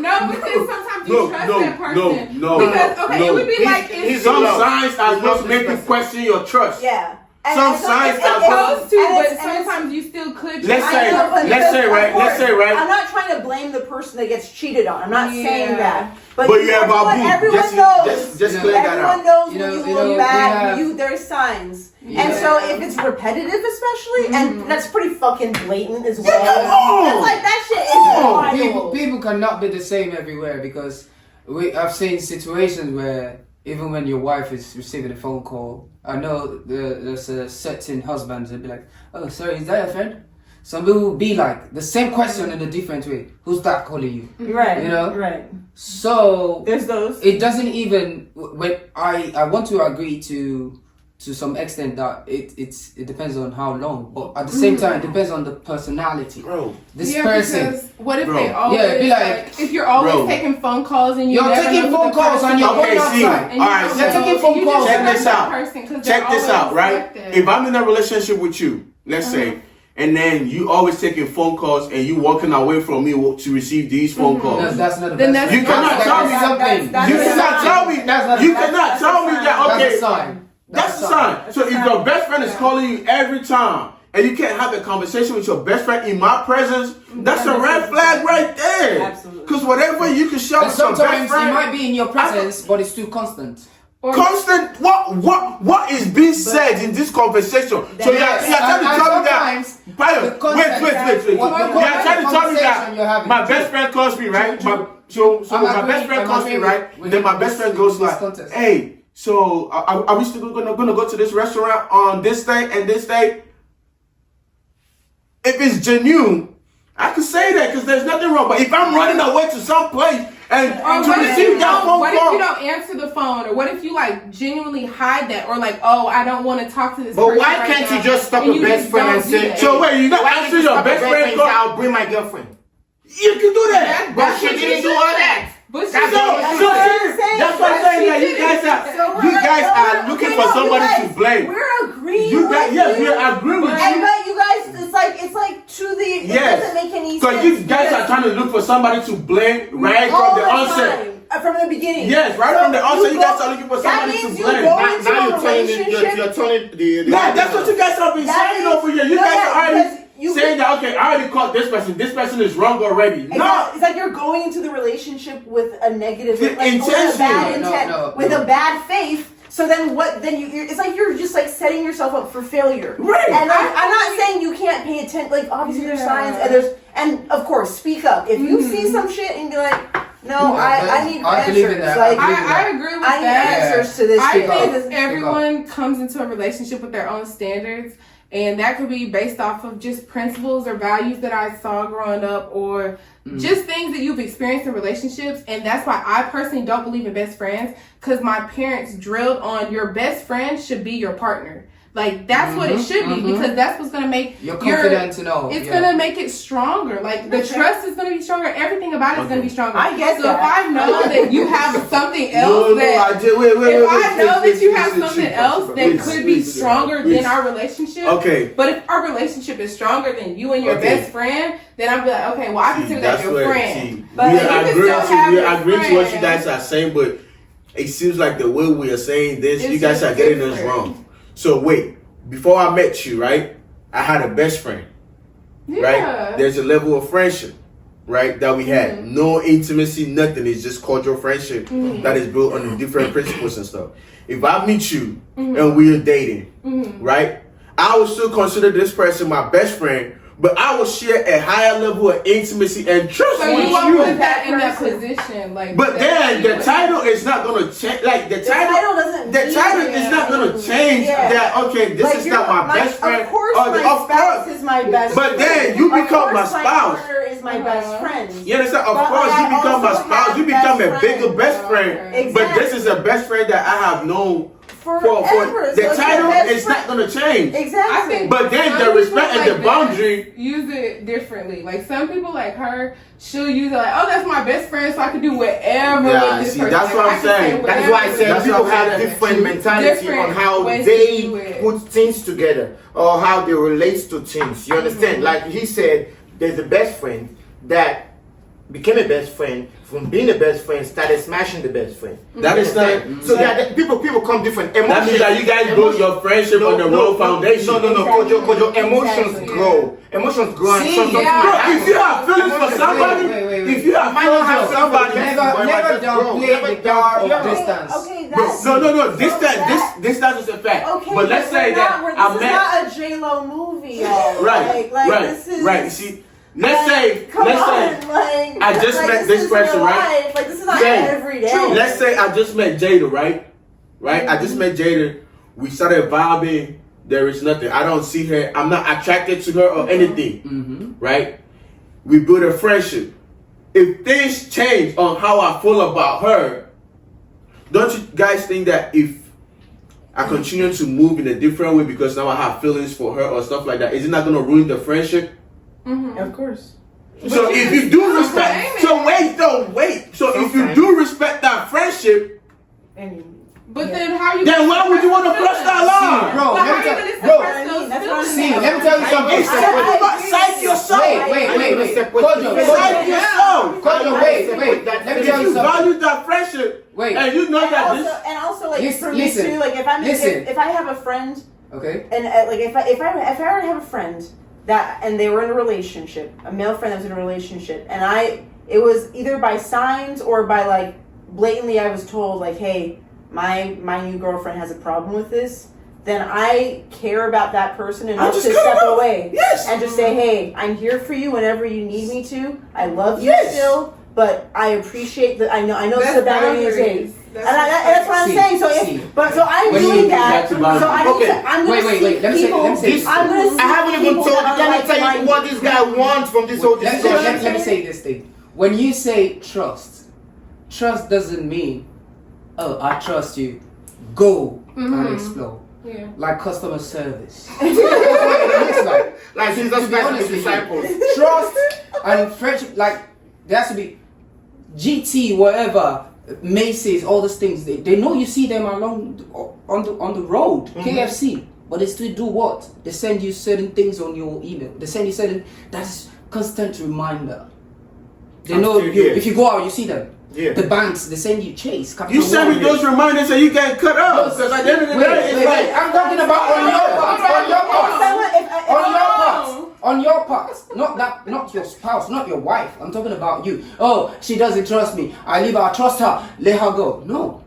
[SPEAKER 4] No, because sometimes you trust that person.
[SPEAKER 2] No.
[SPEAKER 4] Because it would be like if
[SPEAKER 2] Some
[SPEAKER 1] love.
[SPEAKER 2] signs are
[SPEAKER 1] He's
[SPEAKER 2] supposed to
[SPEAKER 1] not
[SPEAKER 2] make you
[SPEAKER 1] disrespectful.
[SPEAKER 2] question your trust.
[SPEAKER 3] Yeah.
[SPEAKER 2] Some signs
[SPEAKER 3] it's
[SPEAKER 2] are
[SPEAKER 4] supposed to,
[SPEAKER 3] and
[SPEAKER 4] but
[SPEAKER 3] it's- and it's-
[SPEAKER 4] sometimes you still could.
[SPEAKER 2] Let's
[SPEAKER 3] I
[SPEAKER 2] say-
[SPEAKER 3] know, but
[SPEAKER 2] let's say,
[SPEAKER 3] because,
[SPEAKER 2] right,
[SPEAKER 3] of course,
[SPEAKER 2] let's say, right.
[SPEAKER 3] I'm not trying to blame the person that gets cheated on. I'm not
[SPEAKER 4] Yeah.
[SPEAKER 3] saying that.
[SPEAKER 2] But you have
[SPEAKER 3] everyone,
[SPEAKER 2] baboon.
[SPEAKER 3] everyone
[SPEAKER 2] Just-
[SPEAKER 3] knows.
[SPEAKER 2] just
[SPEAKER 5] You know,
[SPEAKER 2] clear that
[SPEAKER 3] Everyone
[SPEAKER 2] out.
[SPEAKER 3] knows
[SPEAKER 5] You
[SPEAKER 3] when
[SPEAKER 5] know,
[SPEAKER 3] you
[SPEAKER 5] you
[SPEAKER 3] look
[SPEAKER 5] know,
[SPEAKER 3] back,
[SPEAKER 5] we have-
[SPEAKER 3] there's signs.
[SPEAKER 5] Yeah.
[SPEAKER 3] And so if it's repetitive especially, and that's pretty fucking blatant as well.
[SPEAKER 2] come on.
[SPEAKER 3] It's like that shit is
[SPEAKER 5] People,
[SPEAKER 3] wild.
[SPEAKER 5] people cannot be the same everywhere, because I've seen situations where even when your wife is receiving a phone call, I know there's a certain husbands that be like, "Oh, sorry, is that your friend?" Some people will be like the same question in a different way. Who's that calling you?
[SPEAKER 3] Right.
[SPEAKER 5] You know?
[SPEAKER 3] Right.
[SPEAKER 5] So
[SPEAKER 3] There's those.
[SPEAKER 5] it doesn't even when I want to agree to some extent that it depends on how long, but at the same time it depends on the personality.
[SPEAKER 2] Bro.
[SPEAKER 5] This
[SPEAKER 4] yeah,
[SPEAKER 5] person.
[SPEAKER 4] because what if
[SPEAKER 2] Bro.
[SPEAKER 4] they always
[SPEAKER 5] Yeah, be like-
[SPEAKER 4] if you're always
[SPEAKER 2] Bro.
[SPEAKER 4] taking phone calls and
[SPEAKER 5] You're
[SPEAKER 4] never
[SPEAKER 5] taking
[SPEAKER 4] know
[SPEAKER 5] phone
[SPEAKER 4] who the
[SPEAKER 5] calls
[SPEAKER 4] person
[SPEAKER 5] and you're
[SPEAKER 4] is.
[SPEAKER 5] going
[SPEAKER 2] Okay, see.
[SPEAKER 5] outside.
[SPEAKER 4] And
[SPEAKER 2] All
[SPEAKER 4] you
[SPEAKER 2] right,
[SPEAKER 4] don't
[SPEAKER 5] You're
[SPEAKER 4] know-
[SPEAKER 5] taking phone
[SPEAKER 4] you just
[SPEAKER 5] calls.
[SPEAKER 2] Check
[SPEAKER 4] don't know
[SPEAKER 2] this
[SPEAKER 4] that
[SPEAKER 2] out.
[SPEAKER 4] person 'cause
[SPEAKER 2] Check
[SPEAKER 4] they're
[SPEAKER 2] this out,
[SPEAKER 4] always
[SPEAKER 2] right?
[SPEAKER 4] selective.
[SPEAKER 2] If I'm in a relationship with you, let's say, and then you always taking phone calls and you walking away from me to receive these phone calls.
[SPEAKER 5] No, that's not a
[SPEAKER 4] Then
[SPEAKER 5] best
[SPEAKER 4] that's-
[SPEAKER 5] friend.
[SPEAKER 2] You cannot tell me
[SPEAKER 5] something.
[SPEAKER 3] that's-
[SPEAKER 2] You
[SPEAKER 3] That's
[SPEAKER 2] cannot
[SPEAKER 3] a
[SPEAKER 2] tell
[SPEAKER 3] sign.
[SPEAKER 2] me
[SPEAKER 5] That's not a-
[SPEAKER 2] you cannot tell me that,
[SPEAKER 5] That's
[SPEAKER 2] okay,
[SPEAKER 5] a sign.
[SPEAKER 2] that's a sign. So if your best friend is calling you every time and you can't have a conversation with your best friend in my presence, that's a red flag right there.
[SPEAKER 3] Absolutely.
[SPEAKER 2] Because whatever you can share
[SPEAKER 5] And
[SPEAKER 2] with your best
[SPEAKER 5] sometimes it
[SPEAKER 2] friend,
[SPEAKER 5] might be in your presence, but it's too constant.
[SPEAKER 4] Or-
[SPEAKER 2] constant. What is being said in this conversation? So you're trying to tell me that. Bayo,
[SPEAKER 5] the
[SPEAKER 2] wait.
[SPEAKER 5] context-
[SPEAKER 2] You're
[SPEAKER 5] what-
[SPEAKER 2] trying to tell me
[SPEAKER 5] conversation you're
[SPEAKER 2] that
[SPEAKER 5] having.
[SPEAKER 2] my best friend calls me, right? So
[SPEAKER 5] I'm
[SPEAKER 2] my
[SPEAKER 5] agreeing-
[SPEAKER 2] best friend
[SPEAKER 5] I'm
[SPEAKER 2] calls me,
[SPEAKER 5] agreeing
[SPEAKER 2] right?
[SPEAKER 5] with
[SPEAKER 2] Then my
[SPEAKER 5] this-
[SPEAKER 2] best friend
[SPEAKER 5] with
[SPEAKER 2] goes
[SPEAKER 5] this
[SPEAKER 2] like,
[SPEAKER 5] context.
[SPEAKER 2] "Hey, so are we still gonna go to this restaurant on this day and this day?" If it's genuine, I could say that because there's nothing wrong. But if I'm running away to some place and
[SPEAKER 4] Or
[SPEAKER 2] to
[SPEAKER 4] what if
[SPEAKER 2] receive that phone
[SPEAKER 4] what if you
[SPEAKER 2] call,
[SPEAKER 4] don't answer the phone? Or what if you like genuinely hide that? Or like, oh, I don't want to talk to this
[SPEAKER 1] But
[SPEAKER 4] person
[SPEAKER 1] why
[SPEAKER 4] right
[SPEAKER 1] can't
[SPEAKER 4] now,
[SPEAKER 1] you just stop
[SPEAKER 4] and
[SPEAKER 1] a
[SPEAKER 4] you
[SPEAKER 1] best
[SPEAKER 4] just
[SPEAKER 1] friend
[SPEAKER 4] don't
[SPEAKER 1] and
[SPEAKER 4] do
[SPEAKER 1] say,
[SPEAKER 4] that?
[SPEAKER 2] so wait, you not
[SPEAKER 1] Why can't
[SPEAKER 2] answering
[SPEAKER 1] you
[SPEAKER 2] your
[SPEAKER 1] stop a
[SPEAKER 2] best friend
[SPEAKER 1] and say,
[SPEAKER 2] call?
[SPEAKER 1] I'll bring my girlfriend?
[SPEAKER 2] You can do that.
[SPEAKER 1] But she didn't do all that.
[SPEAKER 4] But she
[SPEAKER 1] That's
[SPEAKER 2] So,
[SPEAKER 1] all.
[SPEAKER 4] did.
[SPEAKER 2] so
[SPEAKER 3] saying.
[SPEAKER 2] that's what I'm saying. That you guys are looking for somebody to blame.
[SPEAKER 3] We're agreeing.
[SPEAKER 2] You guys,
[SPEAKER 3] with
[SPEAKER 2] yes,
[SPEAKER 3] you.
[SPEAKER 2] we agree with
[SPEAKER 3] And
[SPEAKER 2] you.
[SPEAKER 3] but you guys, it's like
[SPEAKER 2] trying to look for somebody to blame right
[SPEAKER 3] All
[SPEAKER 2] from the onset.
[SPEAKER 3] time. From the beginning.
[SPEAKER 2] Yes, right
[SPEAKER 3] So
[SPEAKER 2] from the onset, you guys
[SPEAKER 3] go-
[SPEAKER 2] are looking for
[SPEAKER 3] that
[SPEAKER 2] somebody to
[SPEAKER 3] means you
[SPEAKER 2] blame.
[SPEAKER 3] go
[SPEAKER 1] Now
[SPEAKER 3] into
[SPEAKER 1] you're
[SPEAKER 3] a
[SPEAKER 1] turning
[SPEAKER 3] relationship.
[SPEAKER 1] you're turning the
[SPEAKER 2] Yeah, that's what you guys have been
[SPEAKER 3] That
[SPEAKER 2] saying
[SPEAKER 3] is-
[SPEAKER 2] over here. You
[SPEAKER 3] no,
[SPEAKER 2] guys
[SPEAKER 3] yeah,
[SPEAKER 2] are
[SPEAKER 3] because
[SPEAKER 2] already
[SPEAKER 3] you-
[SPEAKER 2] saying that, okay, I already caught this person. This person is wrong already. No.
[SPEAKER 3] It's like you're going into the relationship with a negative,
[SPEAKER 2] The
[SPEAKER 3] like, with a
[SPEAKER 2] intention.
[SPEAKER 3] bad
[SPEAKER 5] No,
[SPEAKER 3] intent,
[SPEAKER 5] no,
[SPEAKER 3] with
[SPEAKER 5] no.
[SPEAKER 3] a bad faith. So then what? Then you're it's like you're just like setting yourself up for failure.
[SPEAKER 2] Right.
[SPEAKER 3] And I'm not saying you can't pay attention. Like obviously there's
[SPEAKER 4] Yeah.
[SPEAKER 3] signs and of course speak up if you see some shit and be like, no, I need
[SPEAKER 5] I
[SPEAKER 3] answers.
[SPEAKER 5] believe in that.
[SPEAKER 3] Like
[SPEAKER 4] I agree with
[SPEAKER 3] I need
[SPEAKER 4] that.
[SPEAKER 3] answers to this
[SPEAKER 4] I
[SPEAKER 3] shit.
[SPEAKER 5] up.
[SPEAKER 4] think everyone comes into a relationship with their own standards, and that could be based off of just principles or values that I saw growing up, or just things that you've experienced in relationships. And that's why I personally don't believe in best friends, because my parents drilled on your best friend should be your partner. Like that's what it should be, because that's what's gonna make
[SPEAKER 5] You're confident to know.
[SPEAKER 4] It's
[SPEAKER 5] yeah.
[SPEAKER 4] gonna make it stronger. Like the trust is gonna be stronger. Everything about it is gonna be stronger.
[SPEAKER 3] I get
[SPEAKER 4] so
[SPEAKER 3] that.
[SPEAKER 4] if I know that you have something else
[SPEAKER 2] No,
[SPEAKER 4] that
[SPEAKER 2] I did. Wait.
[SPEAKER 4] if I know that you have
[SPEAKER 2] listen,
[SPEAKER 4] something
[SPEAKER 2] listen,
[SPEAKER 4] else that
[SPEAKER 2] listen,
[SPEAKER 4] could be
[SPEAKER 2] listen,
[SPEAKER 4] stronger
[SPEAKER 2] listen.
[SPEAKER 4] than our relationship.
[SPEAKER 2] Okay.
[SPEAKER 4] But if our relationship is stronger than you and your
[SPEAKER 2] Okay.
[SPEAKER 4] best friend, then I'll be like, okay, well I consider that your friend.
[SPEAKER 3] But
[SPEAKER 2] we
[SPEAKER 3] you
[SPEAKER 4] can
[SPEAKER 2] agree
[SPEAKER 4] still have
[SPEAKER 2] to
[SPEAKER 4] your
[SPEAKER 2] what you
[SPEAKER 4] friend.
[SPEAKER 2] guys are saying, but it seems like the way we are saying this,
[SPEAKER 4] It's
[SPEAKER 2] you guys
[SPEAKER 4] just
[SPEAKER 2] are getting this
[SPEAKER 4] different.
[SPEAKER 2] wrong. So wait, before I met you, right? I had a best friend,
[SPEAKER 4] Yeah.
[SPEAKER 2] right? There's a level of friendship, right, that we had. No intimacy, nothing. It's just cordial friendship that is built on different principles and stuff. If I meet you and we're dating, right, I would still consider this person my best friend, but I will share a higher level of intimacy and trust
[SPEAKER 4] So
[SPEAKER 2] with
[SPEAKER 4] you won't
[SPEAKER 2] you.
[SPEAKER 4] put that in that
[SPEAKER 3] person.
[SPEAKER 4] position, like.
[SPEAKER 2] But
[SPEAKER 4] that
[SPEAKER 2] then
[SPEAKER 4] you
[SPEAKER 2] the
[SPEAKER 4] would.
[SPEAKER 2] title is not gonna change. Like the
[SPEAKER 3] title doesn't
[SPEAKER 2] The
[SPEAKER 3] mean
[SPEAKER 2] title
[SPEAKER 3] it.
[SPEAKER 2] is not gonna change
[SPEAKER 3] Yeah.
[SPEAKER 2] that. Okay, this
[SPEAKER 3] Like,
[SPEAKER 2] is
[SPEAKER 3] you're
[SPEAKER 2] not my best friend.
[SPEAKER 3] Of course,
[SPEAKER 2] or
[SPEAKER 3] my
[SPEAKER 2] of
[SPEAKER 3] spouse
[SPEAKER 2] course.
[SPEAKER 3] is my best.
[SPEAKER 2] But
[SPEAKER 3] friend.
[SPEAKER 2] then you
[SPEAKER 3] Of
[SPEAKER 2] become my
[SPEAKER 3] course
[SPEAKER 2] spouse.
[SPEAKER 3] partner is my best friend.
[SPEAKER 2] You understand? Of
[SPEAKER 3] But
[SPEAKER 2] course,
[SPEAKER 3] I
[SPEAKER 2] you become my
[SPEAKER 3] also
[SPEAKER 2] spouse.
[SPEAKER 3] have
[SPEAKER 2] You become a
[SPEAKER 3] best
[SPEAKER 2] bigger
[SPEAKER 3] friends.
[SPEAKER 2] best friend.
[SPEAKER 4] Okay.
[SPEAKER 2] But this is a best friend that I have known for.
[SPEAKER 3] Forever.
[SPEAKER 2] The
[SPEAKER 3] So it's
[SPEAKER 2] title
[SPEAKER 3] your best
[SPEAKER 2] is not
[SPEAKER 3] friend.
[SPEAKER 2] gonna change.
[SPEAKER 3] Exactly.
[SPEAKER 4] I think
[SPEAKER 2] But then
[SPEAKER 4] some
[SPEAKER 2] the
[SPEAKER 4] people
[SPEAKER 2] respect and
[SPEAKER 4] like
[SPEAKER 2] the
[SPEAKER 4] this
[SPEAKER 2] boundary.
[SPEAKER 4] use it differently. Like some people like her, she'll use it like, oh, that's my best friend, so I can do whatever
[SPEAKER 2] Yeah,
[SPEAKER 4] with this
[SPEAKER 2] see,
[SPEAKER 4] person.
[SPEAKER 2] that's
[SPEAKER 4] Like,
[SPEAKER 2] what
[SPEAKER 4] I
[SPEAKER 2] I'm
[SPEAKER 4] can say
[SPEAKER 2] saying.
[SPEAKER 1] That is why I
[SPEAKER 4] whatever.
[SPEAKER 1] said
[SPEAKER 2] That's
[SPEAKER 1] people
[SPEAKER 2] what I'm
[SPEAKER 1] have
[SPEAKER 2] saying.
[SPEAKER 1] different mentality
[SPEAKER 4] Different
[SPEAKER 1] on how
[SPEAKER 4] ways to
[SPEAKER 1] they
[SPEAKER 4] do it.
[SPEAKER 1] put things together or how they relate to things. You understand? Like he said, there's a best friend that became a best friend. From being a best friend, started smashing the best friend.
[SPEAKER 2] That
[SPEAKER 1] You
[SPEAKER 2] is not.
[SPEAKER 1] understand? So yeah, people come different.
[SPEAKER 2] That means that you guys build your friendship on the wrong foundation.
[SPEAKER 1] No,
[SPEAKER 3] Exactly.
[SPEAKER 1] Kojo, emotions
[SPEAKER 3] Exactly.
[SPEAKER 1] grow. Emotions grow. And
[SPEAKER 5] See,
[SPEAKER 1] something
[SPEAKER 4] yeah.
[SPEAKER 1] might
[SPEAKER 2] Bro,
[SPEAKER 1] happen.
[SPEAKER 2] if you have feelings for somebody,
[SPEAKER 5] wait.
[SPEAKER 2] if you have
[SPEAKER 1] Might not
[SPEAKER 2] feelings
[SPEAKER 1] have
[SPEAKER 2] for somebody,
[SPEAKER 1] feelings.
[SPEAKER 5] Never downplay the power of
[SPEAKER 1] Yeah.
[SPEAKER 5] distance.
[SPEAKER 3] Okay,
[SPEAKER 2] Bro,
[SPEAKER 3] that's
[SPEAKER 2] no. This
[SPEAKER 3] so
[SPEAKER 2] that this is a fact.
[SPEAKER 3] Okay,
[SPEAKER 2] but let's say that
[SPEAKER 3] this
[SPEAKER 2] I
[SPEAKER 3] is
[SPEAKER 2] met
[SPEAKER 3] not a J Lo movie, y'all.
[SPEAKER 2] right,
[SPEAKER 3] This is,
[SPEAKER 2] right. See, let's say
[SPEAKER 3] come on, like,
[SPEAKER 2] I just
[SPEAKER 3] like,
[SPEAKER 2] met
[SPEAKER 3] this
[SPEAKER 2] this
[SPEAKER 3] is
[SPEAKER 2] person,
[SPEAKER 3] real
[SPEAKER 2] right?
[SPEAKER 3] life. Like this is not
[SPEAKER 2] Jay,
[SPEAKER 3] every day.
[SPEAKER 2] let's say I just met Jada, right? I just met Jada. We started vibing. There is nothing. I don't see her. I'm not attracted to her or anything. Right? We build a friendship. If things change on how I feel about her, don't you guys think that if I continue to move in a different way because now I have feelings for her or stuff like that, is it not going to ruin the friendship?
[SPEAKER 3] Of course.
[SPEAKER 2] So if you do respect, so wait. So if you do respect that friendship,
[SPEAKER 4] But then how you?
[SPEAKER 2] then why would you want to cross that line?
[SPEAKER 5] Bro,
[SPEAKER 4] But
[SPEAKER 5] let
[SPEAKER 4] how
[SPEAKER 5] me
[SPEAKER 4] you
[SPEAKER 5] tell-
[SPEAKER 4] gonna
[SPEAKER 5] bro,
[SPEAKER 4] suppress those
[SPEAKER 3] that's what I'm
[SPEAKER 4] feelings?
[SPEAKER 5] See, let me tell you something.
[SPEAKER 2] Psych yourself.
[SPEAKER 5] Wait. Kojo,
[SPEAKER 2] Psych yourself.
[SPEAKER 5] Kojo, wait. Let me
[SPEAKER 2] If
[SPEAKER 5] tell you
[SPEAKER 2] you
[SPEAKER 5] something.
[SPEAKER 2] value that friendship,
[SPEAKER 5] Wait.
[SPEAKER 2] and you know that this.
[SPEAKER 3] And also, like
[SPEAKER 5] Listen-
[SPEAKER 3] for me
[SPEAKER 5] listen.
[SPEAKER 3] too, like if I'm
[SPEAKER 5] Listen.
[SPEAKER 3] if I have a friend
[SPEAKER 5] Okay.
[SPEAKER 3] and like if I were to have a friend that and they were in a relationship, a male friend that was in a relationship, and it was either by signs or by like blatantly I was told like, hey, my new girlfriend has a problem with this, then I care about that person enough to
[SPEAKER 2] just cut
[SPEAKER 3] step
[SPEAKER 2] it off.
[SPEAKER 3] away
[SPEAKER 2] Yes.
[SPEAKER 3] and just say, hey, I'm here for you whenever you need me to. I love you
[SPEAKER 2] Yes.
[SPEAKER 3] still, but I appreciate that. I know it's
[SPEAKER 4] That's
[SPEAKER 3] a boundary to
[SPEAKER 4] boundaries.
[SPEAKER 3] take. And that's what I'm
[SPEAKER 5] See,
[SPEAKER 3] saying. So
[SPEAKER 5] see.
[SPEAKER 3] so I'm
[SPEAKER 5] When you-
[SPEAKER 3] doing that.
[SPEAKER 2] That's
[SPEAKER 3] So
[SPEAKER 2] about-
[SPEAKER 3] I'm
[SPEAKER 1] Okay.
[SPEAKER 3] I'm
[SPEAKER 5] Wait,
[SPEAKER 3] gonna
[SPEAKER 5] wait,
[SPEAKER 3] see
[SPEAKER 5] let me say-
[SPEAKER 3] people.
[SPEAKER 5] let me say
[SPEAKER 1] this.
[SPEAKER 3] I'm gonna see
[SPEAKER 1] I haven't even
[SPEAKER 3] people
[SPEAKER 1] told you.
[SPEAKER 3] that are
[SPEAKER 1] Let me
[SPEAKER 3] like
[SPEAKER 1] tell you
[SPEAKER 3] minded.
[SPEAKER 1] what this guy wants from this whole
[SPEAKER 5] Let
[SPEAKER 1] discussion.
[SPEAKER 5] me say this thing. When you say trust doesn't mean, oh, I trust you. Go and explore.
[SPEAKER 4] Yeah.
[SPEAKER 5] Like customer service. That's what it looks like.
[SPEAKER 1] Like Jesus
[SPEAKER 5] To be
[SPEAKER 1] Christ and
[SPEAKER 5] honest
[SPEAKER 1] his
[SPEAKER 5] with you.
[SPEAKER 1] disciples.
[SPEAKER 5] Trust and friendship, like there has to be GT, whatever, Macy's, all those things. They know you see them along on the road, KFC, but they still do what? They send you certain things on your email. They send you certain. That's constant reminder. They
[SPEAKER 1] I'm
[SPEAKER 5] know
[SPEAKER 1] still
[SPEAKER 5] you.
[SPEAKER 1] here.
[SPEAKER 5] If you go out, you see them.
[SPEAKER 1] Yeah.
[SPEAKER 5] The banks, they send you chase.
[SPEAKER 2] You send me those reminders and you get cut up. Because at the end of the day, it's like,
[SPEAKER 5] I'm talking about on your part. On your part. On your part. On your part. Not your spouse, not your wife. I'm talking about you. Oh, she doesn't trust me. I leave her. I trust her. Let her go. No.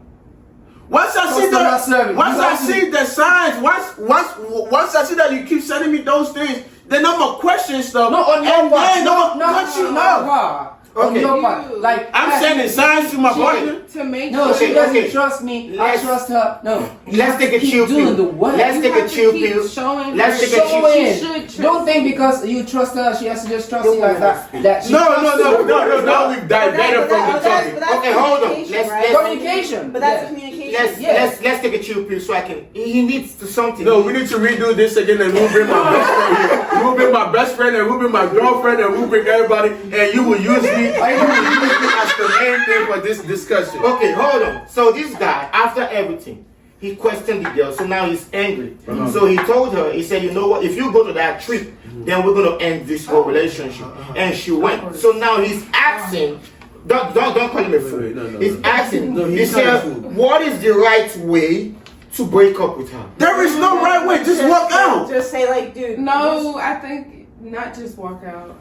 [SPEAKER 2] once I see
[SPEAKER 5] Customer service.
[SPEAKER 2] once
[SPEAKER 5] You
[SPEAKER 2] I
[SPEAKER 5] have to-
[SPEAKER 2] see the signs, once I see that you keep sending me those things, then I'm gonna question stuff.
[SPEAKER 5] No, on your
[SPEAKER 2] and
[SPEAKER 5] part.
[SPEAKER 2] then I'm gonna cut you
[SPEAKER 5] not
[SPEAKER 2] off.
[SPEAKER 5] her. On
[SPEAKER 1] Okay.
[SPEAKER 5] your part. Like
[SPEAKER 2] I'm sending signs to my partner.
[SPEAKER 4] To make
[SPEAKER 5] no,
[SPEAKER 4] sure
[SPEAKER 5] she
[SPEAKER 1] Okay,
[SPEAKER 5] doesn't
[SPEAKER 1] okay.
[SPEAKER 5] trust me.
[SPEAKER 1] Let's-
[SPEAKER 5] I trust her. No.
[SPEAKER 1] Let's take a
[SPEAKER 5] Keep
[SPEAKER 1] chill
[SPEAKER 5] doing
[SPEAKER 1] pill.
[SPEAKER 5] the work.
[SPEAKER 1] Let's
[SPEAKER 4] You
[SPEAKER 1] take
[SPEAKER 4] have
[SPEAKER 1] a
[SPEAKER 4] to
[SPEAKER 1] chill
[SPEAKER 4] keep
[SPEAKER 1] pill.
[SPEAKER 4] showing
[SPEAKER 1] Let's
[SPEAKER 4] her
[SPEAKER 1] take a chill
[SPEAKER 4] she
[SPEAKER 5] Showing.
[SPEAKER 4] should trust
[SPEAKER 5] Don't think
[SPEAKER 4] you.
[SPEAKER 5] because you trust her, she has to just trust
[SPEAKER 1] Don't
[SPEAKER 5] you like
[SPEAKER 1] worry,
[SPEAKER 5] that.
[SPEAKER 1] let's
[SPEAKER 5] That she
[SPEAKER 2] No,
[SPEAKER 5] trusts you.
[SPEAKER 2] now we've diverted from the topic.
[SPEAKER 1] Okay, hold on. Let's
[SPEAKER 5] Communication.
[SPEAKER 3] But that's
[SPEAKER 5] Yeah.
[SPEAKER 3] communication.
[SPEAKER 1] let's take a chill pill so I can. He needs to something.
[SPEAKER 2] No, we need to redo this again and we'll bring my best friend here. We'll bring my best friend and we'll bring my girlfriend and we'll bring everybody and you will use me as the main thing for this discussion.
[SPEAKER 1] Okay, hold on. So this guy, after everything, he questioned the girl. So now he's angry. So he told her, he said, you know what? If you go to that trip, then we're gonna end this whole relationship. And she went. So now he's asking. Don't call him a fool.
[SPEAKER 2] Wait, no.
[SPEAKER 1] He's asking.
[SPEAKER 2] No,
[SPEAKER 1] he
[SPEAKER 2] he's not a
[SPEAKER 1] said,
[SPEAKER 2] fool.
[SPEAKER 1] what is the right way to break up with her?
[SPEAKER 2] There is no right way. Just walk out.
[SPEAKER 3] Just say like, dude.
[SPEAKER 4] No, I think not just walk out.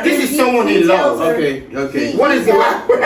[SPEAKER 1] This is someone he loves.
[SPEAKER 2] Okay.
[SPEAKER 1] What is the right way?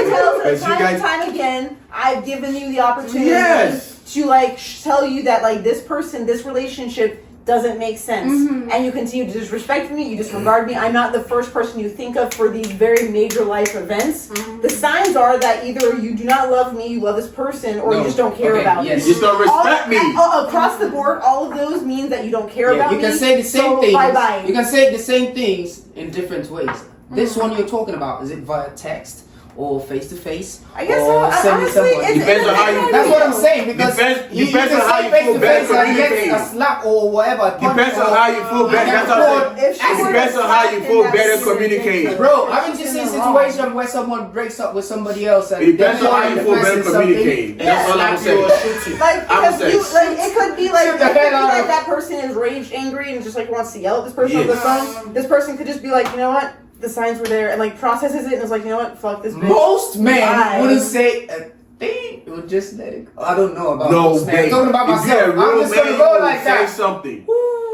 [SPEAKER 3] He tells her
[SPEAKER 2] Because you
[SPEAKER 3] time
[SPEAKER 2] guys-
[SPEAKER 3] and time again, I've given you the opportunity
[SPEAKER 2] Yes.
[SPEAKER 3] to like tell you that like this person, this relationship doesn't make sense,
[SPEAKER 4] Mhm.
[SPEAKER 3] and you continue to disrespect me, you disregard me. I'm not the first person you think of for these very major life events. The signs are that either you do not love me, you love this person, or you
[SPEAKER 5] No.
[SPEAKER 3] just don't care
[SPEAKER 5] Okay,
[SPEAKER 3] about
[SPEAKER 5] yes.
[SPEAKER 3] me.
[SPEAKER 2] You just don't respect me.
[SPEAKER 3] Across the board, all of those means that you don't care
[SPEAKER 5] Yeah,
[SPEAKER 3] about
[SPEAKER 5] you
[SPEAKER 3] me.
[SPEAKER 5] can say the same
[SPEAKER 3] so
[SPEAKER 5] things.
[SPEAKER 3] Bye-bye.
[SPEAKER 5] You can say the same things in different ways. This one you're talking about, is it via text or face to face?
[SPEAKER 3] I guess
[SPEAKER 5] or
[SPEAKER 3] so.
[SPEAKER 5] sending
[SPEAKER 3] Honestly,
[SPEAKER 5] someone?
[SPEAKER 2] Depends on how you-
[SPEAKER 5] That's what I'm saying because
[SPEAKER 2] Depends
[SPEAKER 5] you
[SPEAKER 2] on
[SPEAKER 5] can
[SPEAKER 2] how
[SPEAKER 5] say
[SPEAKER 2] you
[SPEAKER 5] face
[SPEAKER 2] feel
[SPEAKER 5] to
[SPEAKER 2] better
[SPEAKER 5] face and get
[SPEAKER 2] communicating.
[SPEAKER 5] a slap or whatever. a punch
[SPEAKER 2] Depends on
[SPEAKER 5] or-
[SPEAKER 2] how you feel better. That's what I'm saying.
[SPEAKER 3] If she
[SPEAKER 2] It
[SPEAKER 3] were
[SPEAKER 2] depends
[SPEAKER 3] to
[SPEAKER 2] on how you
[SPEAKER 3] slap
[SPEAKER 2] feel
[SPEAKER 3] him,
[SPEAKER 2] better
[SPEAKER 3] that's
[SPEAKER 2] communicating.
[SPEAKER 5] Bro, haven't you seen
[SPEAKER 3] You're
[SPEAKER 5] a
[SPEAKER 3] wrong.
[SPEAKER 5] situation where someone breaks up with somebody else and
[SPEAKER 2] It depends
[SPEAKER 5] then
[SPEAKER 2] on how
[SPEAKER 5] the
[SPEAKER 2] you feel better
[SPEAKER 5] person something?
[SPEAKER 2] communicating. That's all I'm
[SPEAKER 1] Slap you or
[SPEAKER 2] saying.
[SPEAKER 1] shoot you.
[SPEAKER 3] Like,
[SPEAKER 2] I'm
[SPEAKER 3] because
[SPEAKER 2] saying-
[SPEAKER 3] you, like, it could be like,
[SPEAKER 5] Shoot the hell out of-
[SPEAKER 3] that person is rage angry and just like wants to yell at this person over the
[SPEAKER 2] Yes.
[SPEAKER 3] phone. This person could just be like, you know what, the signs were there, and like processes it and is like, you know what, fuck this bitch.
[SPEAKER 5] Most men
[SPEAKER 3] Bye.
[SPEAKER 5] wouldn't say a thing. Would just let it go. I don't know about
[SPEAKER 2] No
[SPEAKER 5] most men.
[SPEAKER 2] way.
[SPEAKER 5] I'm talking about
[SPEAKER 2] If
[SPEAKER 5] myself.
[SPEAKER 2] you're a real
[SPEAKER 5] I'm just
[SPEAKER 2] man,
[SPEAKER 5] gonna
[SPEAKER 2] you
[SPEAKER 5] go
[SPEAKER 2] will
[SPEAKER 5] like
[SPEAKER 2] say
[SPEAKER 5] that.
[SPEAKER 2] something.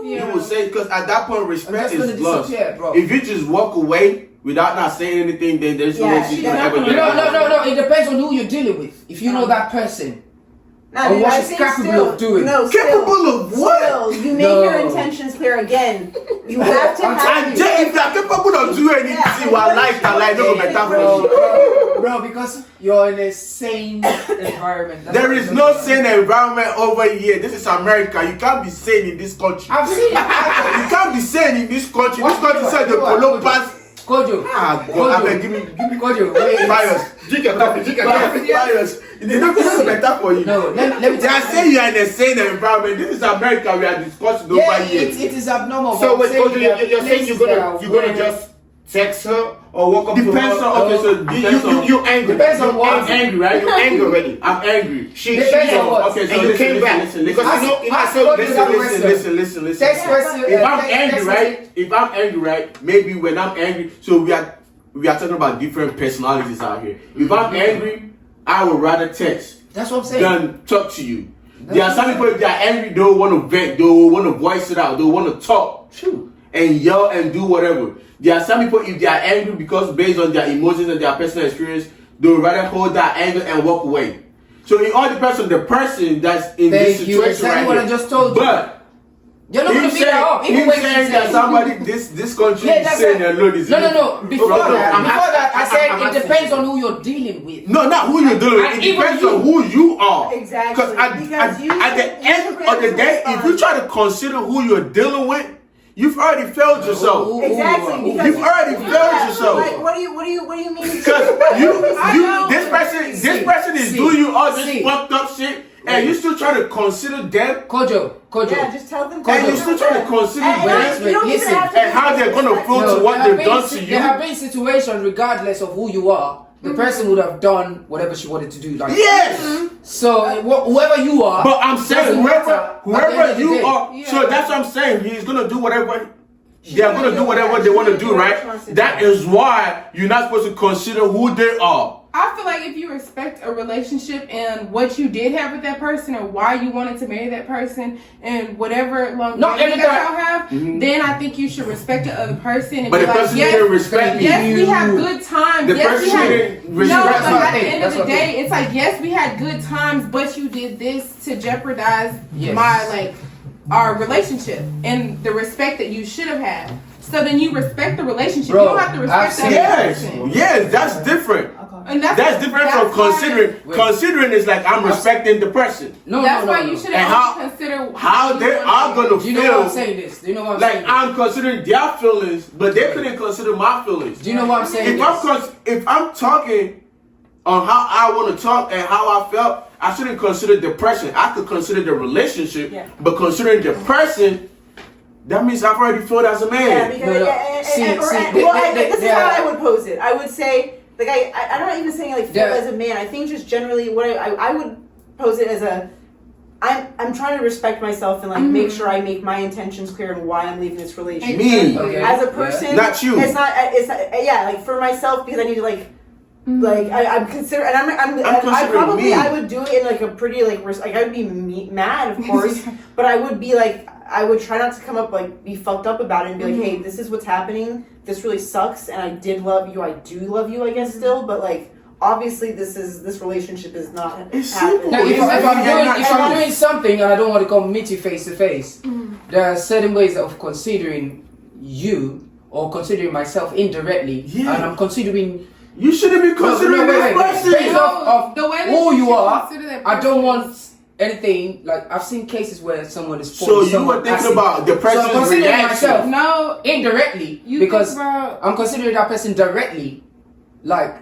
[SPEAKER 4] Yeah.
[SPEAKER 2] You will say because at that point
[SPEAKER 5] I'm
[SPEAKER 2] respect
[SPEAKER 5] just gonna
[SPEAKER 2] is lost.
[SPEAKER 5] disappear, bro.
[SPEAKER 2] If you just walk away without not saying anything, then there's no
[SPEAKER 3] Yeah,
[SPEAKER 2] way you
[SPEAKER 3] she's
[SPEAKER 2] can
[SPEAKER 3] not
[SPEAKER 2] ever
[SPEAKER 3] gonna-
[SPEAKER 2] get back.
[SPEAKER 5] No. It depends on who you're dealing with. If you know that person,
[SPEAKER 3] Nah,
[SPEAKER 5] Or
[SPEAKER 3] dude,
[SPEAKER 5] what
[SPEAKER 3] I
[SPEAKER 5] she's
[SPEAKER 3] think
[SPEAKER 5] capable
[SPEAKER 3] still,
[SPEAKER 5] of doing.
[SPEAKER 3] No, still,
[SPEAKER 2] Capable of what?
[SPEAKER 3] Still, you make
[SPEAKER 5] No.
[SPEAKER 3] your intentions clear again. You have to have.
[SPEAKER 2] And Jay, if you are capable of doing anything,
[SPEAKER 3] Yeah.
[SPEAKER 2] our life can like no better for
[SPEAKER 5] bro,
[SPEAKER 2] you.
[SPEAKER 5] bro, because you're in a sane environment. That's
[SPEAKER 2] There
[SPEAKER 5] what
[SPEAKER 2] is
[SPEAKER 5] I'm
[SPEAKER 2] no
[SPEAKER 5] saying.
[SPEAKER 2] sane environment over here. This is America. You can't be sane in this country.
[SPEAKER 5] I've seen
[SPEAKER 2] You can't be sane in this country.
[SPEAKER 5] What
[SPEAKER 2] This country
[SPEAKER 5] do you
[SPEAKER 2] said the
[SPEAKER 5] want?
[SPEAKER 2] polo pass.
[SPEAKER 5] Kojo.
[SPEAKER 2] Ah, God, I beg, give me
[SPEAKER 5] Kojo, wait.
[SPEAKER 2] virus.
[SPEAKER 1] Drink your coffee, drink your coffee.
[SPEAKER 2] Virus. They don't think better for you.
[SPEAKER 5] No, let me
[SPEAKER 2] They are saying you are in a sane environment. This is America. We are discussing over
[SPEAKER 5] Yeah,
[SPEAKER 2] here.
[SPEAKER 5] it is abnormal.
[SPEAKER 1] So
[SPEAKER 5] but
[SPEAKER 1] wait,
[SPEAKER 5] I'm
[SPEAKER 1] Kojo,
[SPEAKER 5] there are
[SPEAKER 1] you're saying
[SPEAKER 5] places
[SPEAKER 1] you're
[SPEAKER 5] that
[SPEAKER 1] gonna
[SPEAKER 5] are
[SPEAKER 1] just text her or walk up to
[SPEAKER 2] Depends
[SPEAKER 1] her?
[SPEAKER 2] on okay, so depends on.
[SPEAKER 1] You angry.
[SPEAKER 5] Depends on
[SPEAKER 1] You
[SPEAKER 5] what.
[SPEAKER 2] I'm angry, right?
[SPEAKER 1] You're angry already.
[SPEAKER 2] I'm angry.
[SPEAKER 1] She
[SPEAKER 5] Depends on what.
[SPEAKER 2] Okay, so
[SPEAKER 1] and you
[SPEAKER 2] listen,
[SPEAKER 1] came
[SPEAKER 2] listen,
[SPEAKER 1] back
[SPEAKER 2] listen,
[SPEAKER 1] because
[SPEAKER 2] listen.
[SPEAKER 1] you know,
[SPEAKER 5] Ask
[SPEAKER 1] so
[SPEAKER 5] Kojo
[SPEAKER 1] listen,
[SPEAKER 5] that
[SPEAKER 1] listen.
[SPEAKER 5] question.
[SPEAKER 2] Listen.
[SPEAKER 5] Text question.
[SPEAKER 2] If I'm
[SPEAKER 5] text
[SPEAKER 2] angry,
[SPEAKER 5] message.
[SPEAKER 2] right? If I'm angry, right? Maybe when I'm angry, so we are talking about different personalities out here. If I'm angry, I would rather text
[SPEAKER 5] That's what I'm saying.
[SPEAKER 2] than talk to you. There are some people, if they are angry, they want to vent, they want to voice it out, they want to talk
[SPEAKER 5] True.
[SPEAKER 2] and yell and do whatever. There are some people, if they are angry because based on their emotions and their personal experience, they would rather hold that anger and walk away. So it all depends on the person that's in this
[SPEAKER 5] Thank you.
[SPEAKER 2] situation
[SPEAKER 5] Exactly
[SPEAKER 2] right
[SPEAKER 5] what
[SPEAKER 2] here.
[SPEAKER 5] I just told you.
[SPEAKER 2] But
[SPEAKER 5] You're not
[SPEAKER 2] him
[SPEAKER 5] gonna beat her up.
[SPEAKER 2] saying,
[SPEAKER 5] Even
[SPEAKER 2] him
[SPEAKER 5] when she
[SPEAKER 2] saying that
[SPEAKER 5] says-
[SPEAKER 2] somebody this country
[SPEAKER 5] Yeah,
[SPEAKER 2] is
[SPEAKER 5] that's
[SPEAKER 2] saying
[SPEAKER 5] right.
[SPEAKER 2] alone is
[SPEAKER 5] No. Before
[SPEAKER 2] Okay,
[SPEAKER 5] that, I said
[SPEAKER 1] I'm
[SPEAKER 5] it
[SPEAKER 1] asking
[SPEAKER 5] depends
[SPEAKER 1] you.
[SPEAKER 5] on who you're dealing with.
[SPEAKER 2] No, not who you're dealing with.
[SPEAKER 5] And
[SPEAKER 2] It
[SPEAKER 5] even
[SPEAKER 2] depends
[SPEAKER 5] you.
[SPEAKER 2] on who you are.
[SPEAKER 3] Exactly.
[SPEAKER 2] Because at the end of the day, if you try to consider who you're dealing with, you've already failed yourself.
[SPEAKER 5] Ooh.
[SPEAKER 3] Exactly. because
[SPEAKER 2] You've already failed yourself.
[SPEAKER 3] Like, what do you mean?
[SPEAKER 2] Because this person is
[SPEAKER 5] See.
[SPEAKER 2] doing you all this
[SPEAKER 5] See.
[SPEAKER 2] fucked up shit, and you still trying to consider them,
[SPEAKER 5] Kojo.
[SPEAKER 3] Yeah, just tell them.
[SPEAKER 2] and you still trying to consider them,
[SPEAKER 3] you don't even
[SPEAKER 5] Listen,
[SPEAKER 3] have to
[SPEAKER 2] and how they're gonna feel
[SPEAKER 5] No,
[SPEAKER 2] to what
[SPEAKER 5] there have
[SPEAKER 2] they've done
[SPEAKER 5] been
[SPEAKER 2] to
[SPEAKER 5] There have
[SPEAKER 2] you.
[SPEAKER 5] been situations, regardless of who you are, the person would have done whatever she wanted to do. Like,
[SPEAKER 2] Yes.
[SPEAKER 5] So whoever you are,
[SPEAKER 2] But I'm saying
[SPEAKER 5] doesn't matter. At the end
[SPEAKER 2] whoever
[SPEAKER 5] of the
[SPEAKER 2] you
[SPEAKER 5] day.
[SPEAKER 2] are,
[SPEAKER 4] Yeah.
[SPEAKER 2] so that's what I'm saying. He's gonna do whatever they're gonna do whatever they want to do, right? That is why you're not supposed to consider who they are.
[SPEAKER 4] I feel like if you respect a relationship and what you did have with that person or why you wanted to marry that person and whatever longevity that y'all have, then I think you should respect the other person and
[SPEAKER 2] But
[SPEAKER 4] be
[SPEAKER 2] the
[SPEAKER 4] like,
[SPEAKER 2] person
[SPEAKER 4] yes,
[SPEAKER 2] didn't respect me.
[SPEAKER 4] yes, we have good times.
[SPEAKER 2] The
[SPEAKER 4] yes,
[SPEAKER 2] person
[SPEAKER 4] we had,
[SPEAKER 2] didn't
[SPEAKER 4] no,
[SPEAKER 2] respect
[SPEAKER 4] but
[SPEAKER 2] me.
[SPEAKER 4] at the end of
[SPEAKER 5] That's
[SPEAKER 4] the
[SPEAKER 5] what I
[SPEAKER 4] day, it's like, yes, we had good times, but you did this to jeopardize
[SPEAKER 5] Yes.
[SPEAKER 4] our relationship and the respect that you should have had. So then you respect the relationship.
[SPEAKER 5] Bro,
[SPEAKER 4] you don't have to respect that
[SPEAKER 2] Yes,
[SPEAKER 4] person.
[SPEAKER 2] yes, that's different.
[SPEAKER 4] And
[SPEAKER 2] That's different from
[SPEAKER 4] why-
[SPEAKER 2] considering.
[SPEAKER 5] Wait.
[SPEAKER 2] Considering is like I'm respecting the person.
[SPEAKER 5] No,
[SPEAKER 4] That's
[SPEAKER 5] no,
[SPEAKER 4] why
[SPEAKER 5] no,
[SPEAKER 4] you
[SPEAKER 5] no.
[SPEAKER 4] should
[SPEAKER 2] And
[SPEAKER 4] only consider
[SPEAKER 2] How
[SPEAKER 4] you
[SPEAKER 2] they
[SPEAKER 4] want
[SPEAKER 2] are
[SPEAKER 4] to-
[SPEAKER 2] gonna
[SPEAKER 5] Do you know why I'm
[SPEAKER 2] feel
[SPEAKER 5] saying this? Do you know why I'm
[SPEAKER 2] like
[SPEAKER 5] saying
[SPEAKER 2] I'm considering their feelings, but they couldn't consider my feelings.
[SPEAKER 5] this? Do you know why I'm saying this?
[SPEAKER 2] If I'm talking on how I want to talk and how I felt, I shouldn't consider the person. I could consider the relationship,
[SPEAKER 3] Yeah.
[SPEAKER 2] but considering the person, that means I've already failed as a
[SPEAKER 3] Yeah,
[SPEAKER 2] man.
[SPEAKER 3] because
[SPEAKER 5] No, no.
[SPEAKER 3] this is
[SPEAKER 5] they-
[SPEAKER 3] how I would pose it. I would say, like, I'm not even saying like feel
[SPEAKER 5] Yeah.
[SPEAKER 3] as a man. I think just generally what I would pose it as a. I'm trying to respect myself and like make sure I make my intentions clear and why I'm leaving this relationship.
[SPEAKER 2] Me.
[SPEAKER 5] Okay.
[SPEAKER 3] As a
[SPEAKER 5] Yeah.
[SPEAKER 3] person,
[SPEAKER 2] Not you.
[SPEAKER 3] It's not. Yeah, like for myself because I need to like I'm consider and I
[SPEAKER 2] considering
[SPEAKER 3] probably
[SPEAKER 2] me.
[SPEAKER 3] I would do it in like a pretty like I would be mad of course, but I would be like I would try not to come up like be fucked up about it and be like, hey, this is what's happening. This really sucks, and I did love you. I do love you, I guess still, but like obviously this relationship is not
[SPEAKER 2] It's
[SPEAKER 3] happening.
[SPEAKER 2] simple.
[SPEAKER 5] Now, if I'm
[SPEAKER 3] And
[SPEAKER 5] doing something and I don't want to come meet you face to face, there are certain ways of considering you or considering myself indirectly,
[SPEAKER 2] Yeah.
[SPEAKER 5] and I'm considering.
[SPEAKER 2] You shouldn't be considering this person.
[SPEAKER 5] Based off of
[SPEAKER 4] The way that
[SPEAKER 5] who you
[SPEAKER 4] should
[SPEAKER 5] are,
[SPEAKER 4] consider that
[SPEAKER 5] I don't
[SPEAKER 4] person
[SPEAKER 5] want anything like I've seen cases where someone is.
[SPEAKER 2] So
[SPEAKER 5] pouring
[SPEAKER 2] you
[SPEAKER 5] someone
[SPEAKER 2] were thinking
[SPEAKER 5] acid.
[SPEAKER 2] about the
[SPEAKER 5] So I'm
[SPEAKER 2] person's
[SPEAKER 5] considering
[SPEAKER 2] reaction.
[SPEAKER 5] myself
[SPEAKER 4] No,
[SPEAKER 5] indirectly
[SPEAKER 4] you
[SPEAKER 5] because
[SPEAKER 4] think about
[SPEAKER 5] I'm considering that person directly, like.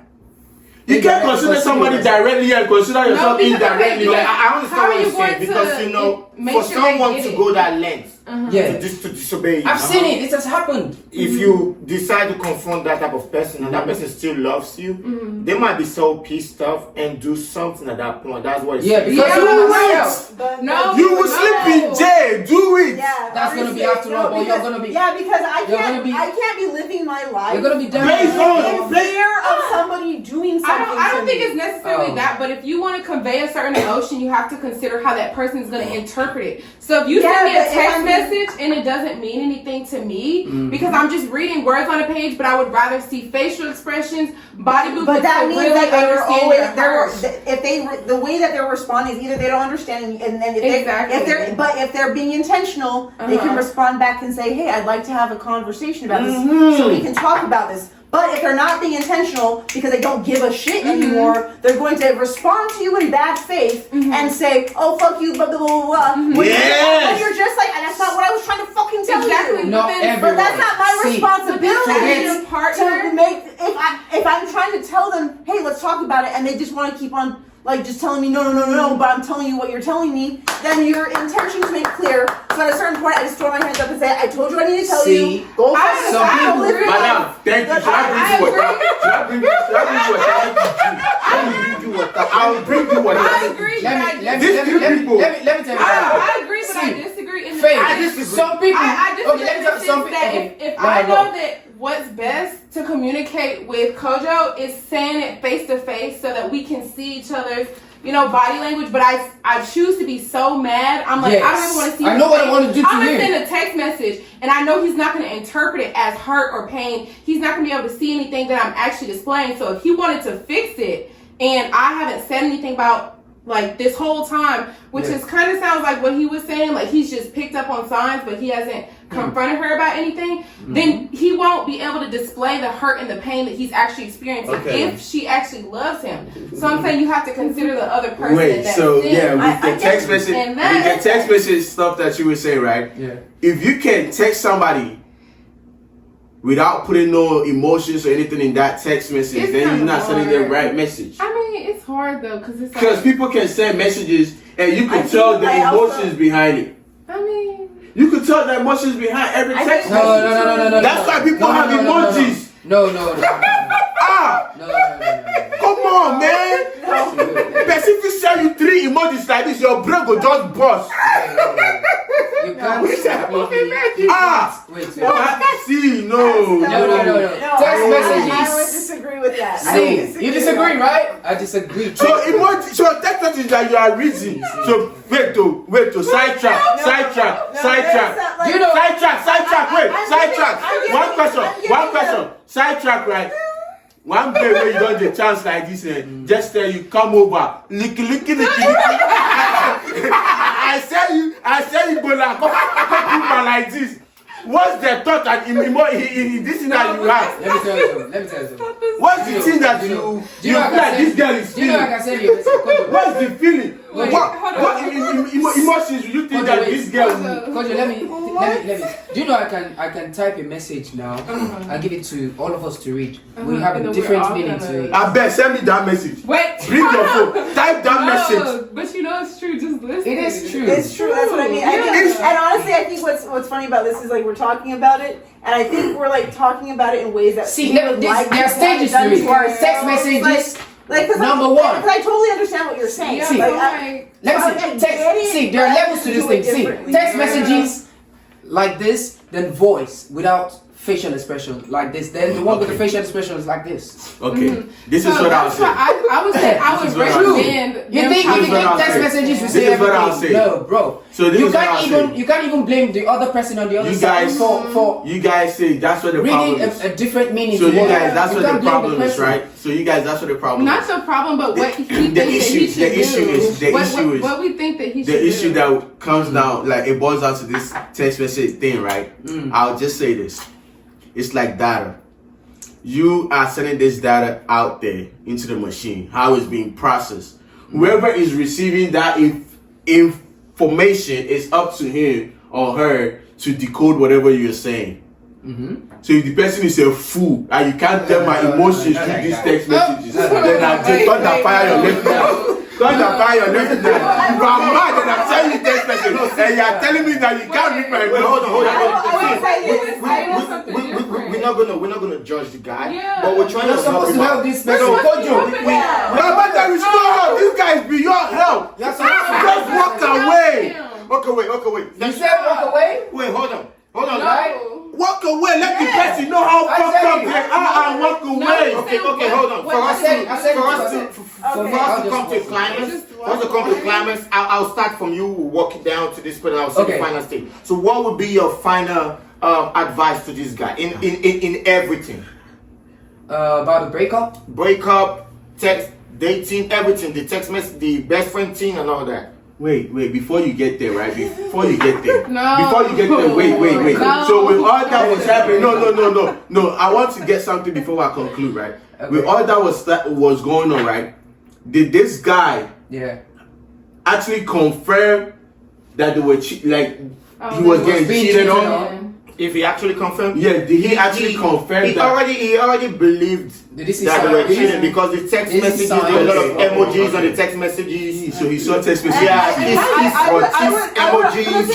[SPEAKER 2] You can't
[SPEAKER 5] indirectly
[SPEAKER 2] consider somebody
[SPEAKER 5] myself.
[SPEAKER 2] directly and consider yourself
[SPEAKER 4] because-
[SPEAKER 2] indirectly.
[SPEAKER 4] okay,
[SPEAKER 2] Like,
[SPEAKER 1] I understand
[SPEAKER 4] How
[SPEAKER 1] what
[SPEAKER 4] are
[SPEAKER 1] you're
[SPEAKER 4] you
[SPEAKER 1] saying
[SPEAKER 4] going
[SPEAKER 1] because
[SPEAKER 4] to
[SPEAKER 1] you know,
[SPEAKER 4] make
[SPEAKER 1] for
[SPEAKER 4] sure they
[SPEAKER 1] someone
[SPEAKER 4] get
[SPEAKER 1] to
[SPEAKER 4] it?
[SPEAKER 1] go that length
[SPEAKER 5] Yeah,
[SPEAKER 1] to disobey you,
[SPEAKER 5] I've seen it. It has happened.
[SPEAKER 1] if you decide to confront that type of person and that person still loves you, they might be so pissed off and do something at that point. That's what it's
[SPEAKER 5] Yeah,
[SPEAKER 1] saying.
[SPEAKER 5] because
[SPEAKER 4] Yeah,
[SPEAKER 5] you
[SPEAKER 4] but-
[SPEAKER 5] myself.
[SPEAKER 3] But-
[SPEAKER 4] No.
[SPEAKER 2] You will sleep in jail. Do it.
[SPEAKER 3] Yeah,
[SPEAKER 5] That's gonna be
[SPEAKER 3] honestly,
[SPEAKER 5] after all, but you're
[SPEAKER 3] because-
[SPEAKER 5] gonna be-
[SPEAKER 3] Yeah, because I
[SPEAKER 5] you're
[SPEAKER 3] can't.
[SPEAKER 5] gonna be-
[SPEAKER 3] I can't be living my life.
[SPEAKER 5] You're gonna be done.
[SPEAKER 2] Based on-
[SPEAKER 3] in fear of somebody doing something.
[SPEAKER 4] I don't
[SPEAKER 3] to
[SPEAKER 4] think
[SPEAKER 3] me.
[SPEAKER 4] it's necessarily
[SPEAKER 5] Oh.
[SPEAKER 4] that, but if you want to convey a certain emotion, you have to consider how that person is going to interpret it. So if you
[SPEAKER 3] Yeah,
[SPEAKER 4] send me a
[SPEAKER 3] but if
[SPEAKER 4] text
[SPEAKER 3] I'm-
[SPEAKER 4] message and it doesn't mean anything to me because I'm just reading words on a page, but I would rather see facial expressions, body movements,
[SPEAKER 3] But that
[SPEAKER 4] to
[SPEAKER 3] means
[SPEAKER 4] really
[SPEAKER 3] that they're
[SPEAKER 4] understand
[SPEAKER 3] always
[SPEAKER 4] your heart.
[SPEAKER 3] if they the way that they're responding is either they don't understand and then
[SPEAKER 4] Exactly.
[SPEAKER 3] if they're being intentional, they can
[SPEAKER 4] Uh-huh.
[SPEAKER 3] respond back and say, hey, I'd like to have a conversation about this so we can talk about this. But if they're not being intentional because they don't give a shit anymore, they're going to respond to you in bad faith and say, "Oh fuck you," blah blah blah blah. When
[SPEAKER 2] Yes.
[SPEAKER 3] you're just like, that's not what I was trying to fucking tell
[SPEAKER 4] Exactly.
[SPEAKER 3] you.
[SPEAKER 5] Not
[SPEAKER 4] But
[SPEAKER 5] everyone.
[SPEAKER 3] But that's not my
[SPEAKER 5] See,
[SPEAKER 3] responsibility
[SPEAKER 5] forget-
[SPEAKER 4] your partner.
[SPEAKER 3] to make if I'm trying to tell them, hey, let's talk about it, and they just want to keep on like just telling me no, but I'm telling you what you're telling me, then your intentions make clear. So at a certain point, I just throw my hands up and say, I told you I need to tell
[SPEAKER 5] See,
[SPEAKER 3] you. Go
[SPEAKER 4] I-
[SPEAKER 3] fuck
[SPEAKER 5] some
[SPEAKER 3] yourself.
[SPEAKER 5] people-
[SPEAKER 3] Live your life.
[SPEAKER 2] Madam, thank you. Should I bring you water? Should I bring you water? I will bring you water.
[SPEAKER 4] I agree, but I
[SPEAKER 5] Let me
[SPEAKER 2] These
[SPEAKER 5] tell
[SPEAKER 2] two
[SPEAKER 5] you
[SPEAKER 2] people-
[SPEAKER 5] something.
[SPEAKER 4] I agree, but I
[SPEAKER 5] See,
[SPEAKER 4] disagree. In the
[SPEAKER 5] Faith,
[SPEAKER 4] sense-
[SPEAKER 5] some people.
[SPEAKER 4] I disagree
[SPEAKER 5] okay, let me
[SPEAKER 4] in
[SPEAKER 5] tell
[SPEAKER 4] the
[SPEAKER 5] you something.
[SPEAKER 4] sense that
[SPEAKER 5] Okay,
[SPEAKER 4] if
[SPEAKER 5] go
[SPEAKER 4] I
[SPEAKER 5] ahead,
[SPEAKER 4] know
[SPEAKER 5] go.
[SPEAKER 4] that what's best to communicate with Kojo is saying it face to face so that we can see each other's, body language. But I choose to be so mad. I'm like, I don't
[SPEAKER 5] Yes.
[SPEAKER 4] even want to see.
[SPEAKER 5] I
[SPEAKER 4] his
[SPEAKER 5] know what I
[SPEAKER 4] face.
[SPEAKER 5] wanna do to
[SPEAKER 4] I'm gonna
[SPEAKER 5] him.
[SPEAKER 4] send a text message, and I know he's not gonna interpret it as hurt or pain. He's not gonna be able to see anything that I'm actually displaying. So if he wanted to fix it, and I haven't said anything about like this whole time, which is kind of sounds like what he was saying, like he's just picked up on signs, but he hasn't confronted her about anything, then he won't be able to display the hurt and the pain that he's actually experiencing if she actually loves him. So I'm saying you have to consider the other person.
[SPEAKER 2] Wait,
[SPEAKER 4] that
[SPEAKER 2] so
[SPEAKER 4] sin.
[SPEAKER 2] yeah, with
[SPEAKER 3] I
[SPEAKER 2] the
[SPEAKER 3] get
[SPEAKER 2] text
[SPEAKER 3] you.
[SPEAKER 2] message,
[SPEAKER 4] And
[SPEAKER 2] with
[SPEAKER 4] that-
[SPEAKER 2] the text message stuff that you were saying, right?
[SPEAKER 5] Yeah.
[SPEAKER 2] If you can text somebody without putting no emotions or anything in that text message,
[SPEAKER 4] It's
[SPEAKER 2] then you're
[SPEAKER 4] kinda
[SPEAKER 2] not sending the
[SPEAKER 4] hard.
[SPEAKER 2] right message.
[SPEAKER 4] I mean, it's hard though, because it's
[SPEAKER 2] Because
[SPEAKER 4] like,
[SPEAKER 2] people can send messages and you
[SPEAKER 3] I
[SPEAKER 2] can
[SPEAKER 3] think
[SPEAKER 2] tell the
[SPEAKER 3] I also-
[SPEAKER 2] emotions behind it.
[SPEAKER 4] I mean,
[SPEAKER 2] You can tell the emotions behind every
[SPEAKER 3] I
[SPEAKER 2] text
[SPEAKER 3] think-
[SPEAKER 2] message.
[SPEAKER 5] No.
[SPEAKER 2] That's why people have emojis.
[SPEAKER 5] No.
[SPEAKER 2] Ah,
[SPEAKER 5] No.
[SPEAKER 2] come on, man. Person if you send you 3 emojis like this, your brain will just bust.
[SPEAKER 5] You can't.
[SPEAKER 1] We said,
[SPEAKER 5] completely-
[SPEAKER 2] Ah!
[SPEAKER 5] Wait.
[SPEAKER 2] See, no.
[SPEAKER 5] No. Text
[SPEAKER 3] I would
[SPEAKER 5] messages.
[SPEAKER 3] disagree with that.
[SPEAKER 5] See, you disagree, right? I disagree.
[SPEAKER 2] So text message that you are reading. So wait to sidetrack.
[SPEAKER 3] Like,
[SPEAKER 5] You know-
[SPEAKER 2] Sidetrack. Wait, sidetrack. One question. Sidetrack, right? One day when you don't get chance like this, just tell you come over. Licky. I say you go like come like this. What's the thought and in this thing that you have?
[SPEAKER 5] Let me tell you something.
[SPEAKER 2] What's the thing that you feel like this girl is
[SPEAKER 5] Do you know I
[SPEAKER 2] feeling?
[SPEAKER 5] can send you a message?
[SPEAKER 2] What's the feeling?
[SPEAKER 4] Wait,
[SPEAKER 2] What emotions do you think that this girl?
[SPEAKER 5] Kojo, let me. Do you know I can type a message now and give it to all of us to read. We have
[SPEAKER 4] And
[SPEAKER 5] a
[SPEAKER 4] then
[SPEAKER 5] different
[SPEAKER 4] we're all
[SPEAKER 5] meaning
[SPEAKER 4] gonna-
[SPEAKER 5] to it.
[SPEAKER 2] I bet send me that message.
[SPEAKER 4] Wait.
[SPEAKER 2] Bring your phone. Type that message.
[SPEAKER 4] No, but you know it's true. Just listen.
[SPEAKER 5] It is true.
[SPEAKER 3] It's true. That's what I mean. I think, and honestly, I think what's funny about this is like we're talking about it, and I think we're like talking about it in ways that
[SPEAKER 5] See,
[SPEAKER 3] we
[SPEAKER 5] there
[SPEAKER 3] would
[SPEAKER 5] are
[SPEAKER 3] like
[SPEAKER 5] stages
[SPEAKER 3] to have
[SPEAKER 5] to it.
[SPEAKER 3] done ourselves.
[SPEAKER 5] Text messages.
[SPEAKER 3] Like, cause
[SPEAKER 5] Number
[SPEAKER 3] like,
[SPEAKER 5] one.
[SPEAKER 3] Because I totally understand what you're saying.
[SPEAKER 4] Yeah,
[SPEAKER 5] See,
[SPEAKER 3] like,
[SPEAKER 4] like,
[SPEAKER 5] Let me
[SPEAKER 3] Okay,
[SPEAKER 5] see.
[SPEAKER 3] get it,
[SPEAKER 5] See, there are
[SPEAKER 3] but
[SPEAKER 5] levels to this
[SPEAKER 3] do it
[SPEAKER 5] thing. See,
[SPEAKER 3] differently.
[SPEAKER 5] text
[SPEAKER 3] Yeah.
[SPEAKER 5] messages like this, then voice without facial expression like this. Then the one with the facial expression is like this.
[SPEAKER 2] Okay, this is
[SPEAKER 4] so
[SPEAKER 2] what I'll
[SPEAKER 4] that's why
[SPEAKER 2] say.
[SPEAKER 4] I would say I
[SPEAKER 2] This
[SPEAKER 4] would
[SPEAKER 2] is what I'll say.
[SPEAKER 4] recommend.
[SPEAKER 5] You
[SPEAKER 4] them
[SPEAKER 5] think
[SPEAKER 4] talking
[SPEAKER 2] I'll
[SPEAKER 5] text
[SPEAKER 2] say.
[SPEAKER 5] messages will
[SPEAKER 2] This
[SPEAKER 5] say
[SPEAKER 2] is what I'll
[SPEAKER 5] everything?
[SPEAKER 2] say.
[SPEAKER 5] No, bro.
[SPEAKER 2] So this
[SPEAKER 5] You
[SPEAKER 2] is what
[SPEAKER 5] can't
[SPEAKER 2] I'll
[SPEAKER 5] even
[SPEAKER 2] say.
[SPEAKER 5] you can't even blame the other person on the other
[SPEAKER 2] You
[SPEAKER 5] side
[SPEAKER 2] guys-
[SPEAKER 5] for
[SPEAKER 2] You guys say that's what the problem
[SPEAKER 5] reading
[SPEAKER 2] is.
[SPEAKER 5] a different meaning.
[SPEAKER 2] So
[SPEAKER 5] to
[SPEAKER 2] you
[SPEAKER 5] what-
[SPEAKER 2] guys, that's
[SPEAKER 5] you
[SPEAKER 2] what
[SPEAKER 5] can't
[SPEAKER 2] the
[SPEAKER 5] blame
[SPEAKER 2] problem is,
[SPEAKER 5] person.
[SPEAKER 2] right? So you guys, that's what the problem
[SPEAKER 4] Not
[SPEAKER 2] is.
[SPEAKER 4] the problem, but what he
[SPEAKER 2] The
[SPEAKER 4] thinks that
[SPEAKER 2] issue-
[SPEAKER 4] he should
[SPEAKER 2] the issue
[SPEAKER 4] do.
[SPEAKER 2] is- the
[SPEAKER 4] what,
[SPEAKER 2] issue is-
[SPEAKER 4] what we think that he should
[SPEAKER 2] The
[SPEAKER 4] do.
[SPEAKER 2] issue that comes down, like it boils down to this text message thing, right? I'll just say this. It's like data. You are sending this data out there into the machine, how it's being processed. Whoever is receiving that information, is up to him or her to decode whatever you're saying. So if the person is a fool and you can't tell my emotions through these text messages, then I just fire your left now. Fire your left now. If I'm mad and I'm telling you text messages and you're telling me that you can't read my
[SPEAKER 1] Wait, hold on.
[SPEAKER 3] I will say this.
[SPEAKER 4] I want something different.
[SPEAKER 1] We're not gonna judge the guy,
[SPEAKER 4] Yeah.
[SPEAKER 1] but we're trying
[SPEAKER 5] You're
[SPEAKER 1] to help
[SPEAKER 5] supposed
[SPEAKER 1] him
[SPEAKER 5] to help
[SPEAKER 1] out.
[SPEAKER 5] this
[SPEAKER 1] So,
[SPEAKER 5] person.
[SPEAKER 1] Kojo,
[SPEAKER 3] Yeah.
[SPEAKER 2] No, but there is no help. This guy is beyond help.
[SPEAKER 5] You're supposed to
[SPEAKER 2] Just walk away.
[SPEAKER 1] Okay, wait.
[SPEAKER 5] You said walk away.
[SPEAKER 1] Wait, hold on.
[SPEAKER 4] No.
[SPEAKER 2] Walk away. Let the person know how
[SPEAKER 5] I
[SPEAKER 2] fucked
[SPEAKER 5] said
[SPEAKER 2] up
[SPEAKER 5] it.
[SPEAKER 2] they are and walk away.
[SPEAKER 1] Okay, hold on. For us
[SPEAKER 5] I said
[SPEAKER 1] to come to a climax, I'll start from you. We'll walk it down to this point. And I'll say
[SPEAKER 5] Okay.
[SPEAKER 1] the final stage. So, what would be your final advice to this guy in everything?
[SPEAKER 5] About the breakup.
[SPEAKER 1] Breakup, text, dating, everything. The text message, the best friend thing, and all that.
[SPEAKER 2] Wait, before you get there, right? Before you get there.
[SPEAKER 4] No.
[SPEAKER 2] Before you get there, wait.
[SPEAKER 4] No.
[SPEAKER 2] So with all that was happening, no. I want to get something before I conclude, right?
[SPEAKER 5] Okay.
[SPEAKER 2] With all that was going on, right? Did this guy
[SPEAKER 5] Yeah.
[SPEAKER 2] actually confirm that they were he was getting
[SPEAKER 5] being
[SPEAKER 2] cheated
[SPEAKER 5] cheated
[SPEAKER 2] on?
[SPEAKER 5] on.
[SPEAKER 1] If he actually confirmed,
[SPEAKER 2] Yeah, did he actually confirm
[SPEAKER 1] he
[SPEAKER 2] that?
[SPEAKER 1] He already believed
[SPEAKER 5] Did this
[SPEAKER 1] that they were
[SPEAKER 5] sound-
[SPEAKER 1] cheating because the text
[SPEAKER 5] This is
[SPEAKER 1] messages, there
[SPEAKER 5] sound-
[SPEAKER 1] were a lot of
[SPEAKER 2] okay.
[SPEAKER 1] emojis on
[SPEAKER 2] Okay.
[SPEAKER 1] the text messages.
[SPEAKER 2] So he saw text message.
[SPEAKER 1] Yeah,
[SPEAKER 3] I would-
[SPEAKER 2] Kiss emojis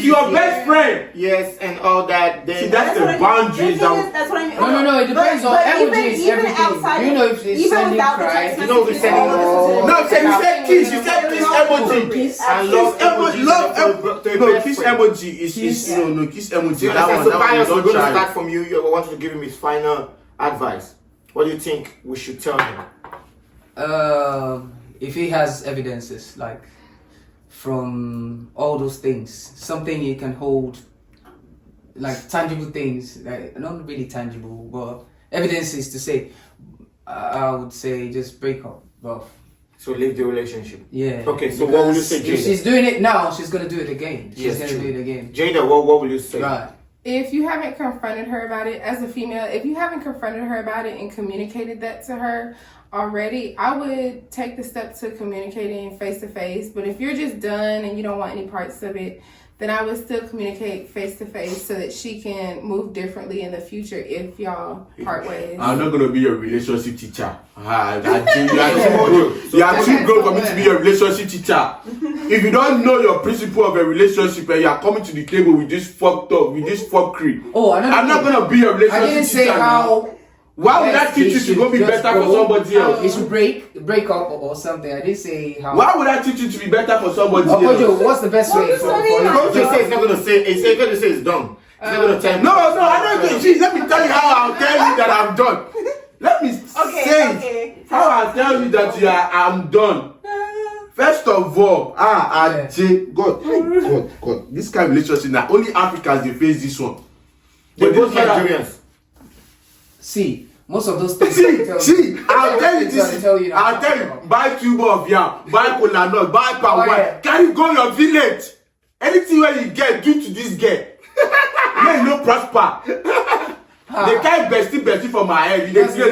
[SPEAKER 2] to your best friend.
[SPEAKER 1] Yes, and all that.
[SPEAKER 2] See,
[SPEAKER 1] Then
[SPEAKER 2] that's the boundaries that.
[SPEAKER 3] That's what I mean.
[SPEAKER 5] No, it depends on emojis, everything.
[SPEAKER 3] outside,
[SPEAKER 5] You know if it's
[SPEAKER 3] even
[SPEAKER 5] sending
[SPEAKER 3] without the
[SPEAKER 5] cry.
[SPEAKER 3] text
[SPEAKER 1] You know we
[SPEAKER 3] messages,
[SPEAKER 1] sending-
[SPEAKER 3] all of this is-
[SPEAKER 2] No, you said kiss. You said kiss emoji.
[SPEAKER 1] and love emojis
[SPEAKER 2] Love
[SPEAKER 1] to a
[SPEAKER 2] no,
[SPEAKER 1] best
[SPEAKER 2] kiss
[SPEAKER 1] friend.
[SPEAKER 2] emoji is no kiss emoji.
[SPEAKER 1] Do you
[SPEAKER 2] That
[SPEAKER 1] understand?
[SPEAKER 2] one,
[SPEAKER 1] So,
[SPEAKER 2] that one,
[SPEAKER 1] Pius, we're
[SPEAKER 2] don't
[SPEAKER 1] going to
[SPEAKER 2] try.
[SPEAKER 1] start from you. I want you to give him his final advice. What do you think we should tell him?
[SPEAKER 5] If he has evidences like from all those things, something you can hold, like tangible things, like not really tangible, but evidences to say, I would say just break up, bro.
[SPEAKER 1] So leave the relationship.
[SPEAKER 5] Yeah.
[SPEAKER 1] Okay, so what would you
[SPEAKER 5] Because
[SPEAKER 1] say,
[SPEAKER 5] if
[SPEAKER 1] Jada?
[SPEAKER 5] she's doing it now, she's gonna do it again. She's
[SPEAKER 1] Yes,
[SPEAKER 5] gonna
[SPEAKER 1] true.
[SPEAKER 5] do it again.
[SPEAKER 1] Jada, what will you say?
[SPEAKER 5] Right.
[SPEAKER 4] If you haven't confronted her about it as a female, if you haven't confronted her about it and communicated that to her already, I would take the step to communicating face to face. But if you're just done and you don't want any parts of it, then I would still communicate face to face so that she can move differently in the future if y'all part ways.
[SPEAKER 2] I'm not gonna be your relationship teacher. You are too grown for me to be your relationship teacher. If you don't know your principle of a relationship and you are coming to the table with this fucked up, with this fuckery,
[SPEAKER 5] Oh, another
[SPEAKER 2] I'm not
[SPEAKER 5] thing.
[SPEAKER 2] gonna be your
[SPEAKER 5] I
[SPEAKER 2] relationship
[SPEAKER 5] didn't say
[SPEAKER 2] teacher.
[SPEAKER 5] how
[SPEAKER 2] Why would that teach you to go be
[SPEAKER 5] just
[SPEAKER 2] better for
[SPEAKER 5] go.
[SPEAKER 2] somebody else?
[SPEAKER 5] You should break up or something. I didn't say how.
[SPEAKER 2] Why would that teach you to be better for somebody else?
[SPEAKER 5] Kojo, what's the best way for
[SPEAKER 1] Coach just say it's not gonna say. It's going to say it's done. It's not gonna tell you.
[SPEAKER 2] No, I don't think. Geez, let me tell you how I'll tell you that I'm done. Let me say how I'll tell you that I'm done. First of all, God, this kind of relationship now only Africans they face this one.
[SPEAKER 1] They both
[SPEAKER 2] this other-
[SPEAKER 1] Nigerians.
[SPEAKER 5] See, most of those things.
[SPEAKER 2] I'll tell you this. I'll tell you, buy tube of yam, buy cola nut, buy palm wine,
[SPEAKER 5] yeah.
[SPEAKER 2] carry go your village. Anything where you get, give to this girl. May no prosper. They can't bestie for my head. You dey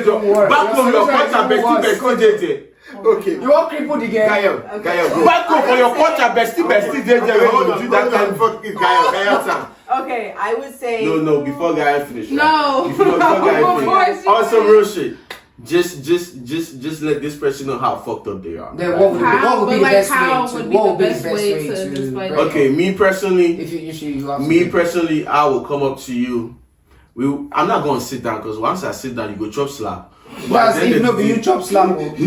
[SPEAKER 2] back home your culture bestie. Okay.
[SPEAKER 5] You want cripple the girl?
[SPEAKER 1] Gaio, go.
[SPEAKER 2] Back home for your culture bestie there.
[SPEAKER 1] Hold
[SPEAKER 2] When
[SPEAKER 1] on,
[SPEAKER 2] you do that kind of.
[SPEAKER 1] fuck it, Gaio time.
[SPEAKER 3] Okay, I would say.
[SPEAKER 2] No, before Gaia finish.
[SPEAKER 4] No.
[SPEAKER 2] Before Gaia
[SPEAKER 4] Before
[SPEAKER 2] finish.
[SPEAKER 4] she
[SPEAKER 2] Also,
[SPEAKER 4] finish.
[SPEAKER 2] real shit. Just let this person know how fucked up they are.
[SPEAKER 5] Then what would be the best way to? What would be the best way
[SPEAKER 4] to
[SPEAKER 5] to?
[SPEAKER 4] break
[SPEAKER 5] break
[SPEAKER 2] Okay, me personally.
[SPEAKER 5] If you have
[SPEAKER 2] Me
[SPEAKER 5] to-
[SPEAKER 2] personally, I will come up to you. I'm not gonna sit down because once I sit down, you go chop slap. But
[SPEAKER 5] That's
[SPEAKER 2] at the end
[SPEAKER 5] if
[SPEAKER 2] of
[SPEAKER 5] no
[SPEAKER 2] the
[SPEAKER 5] be you
[SPEAKER 2] day-
[SPEAKER 5] chop slap. oh.
[SPEAKER 2] At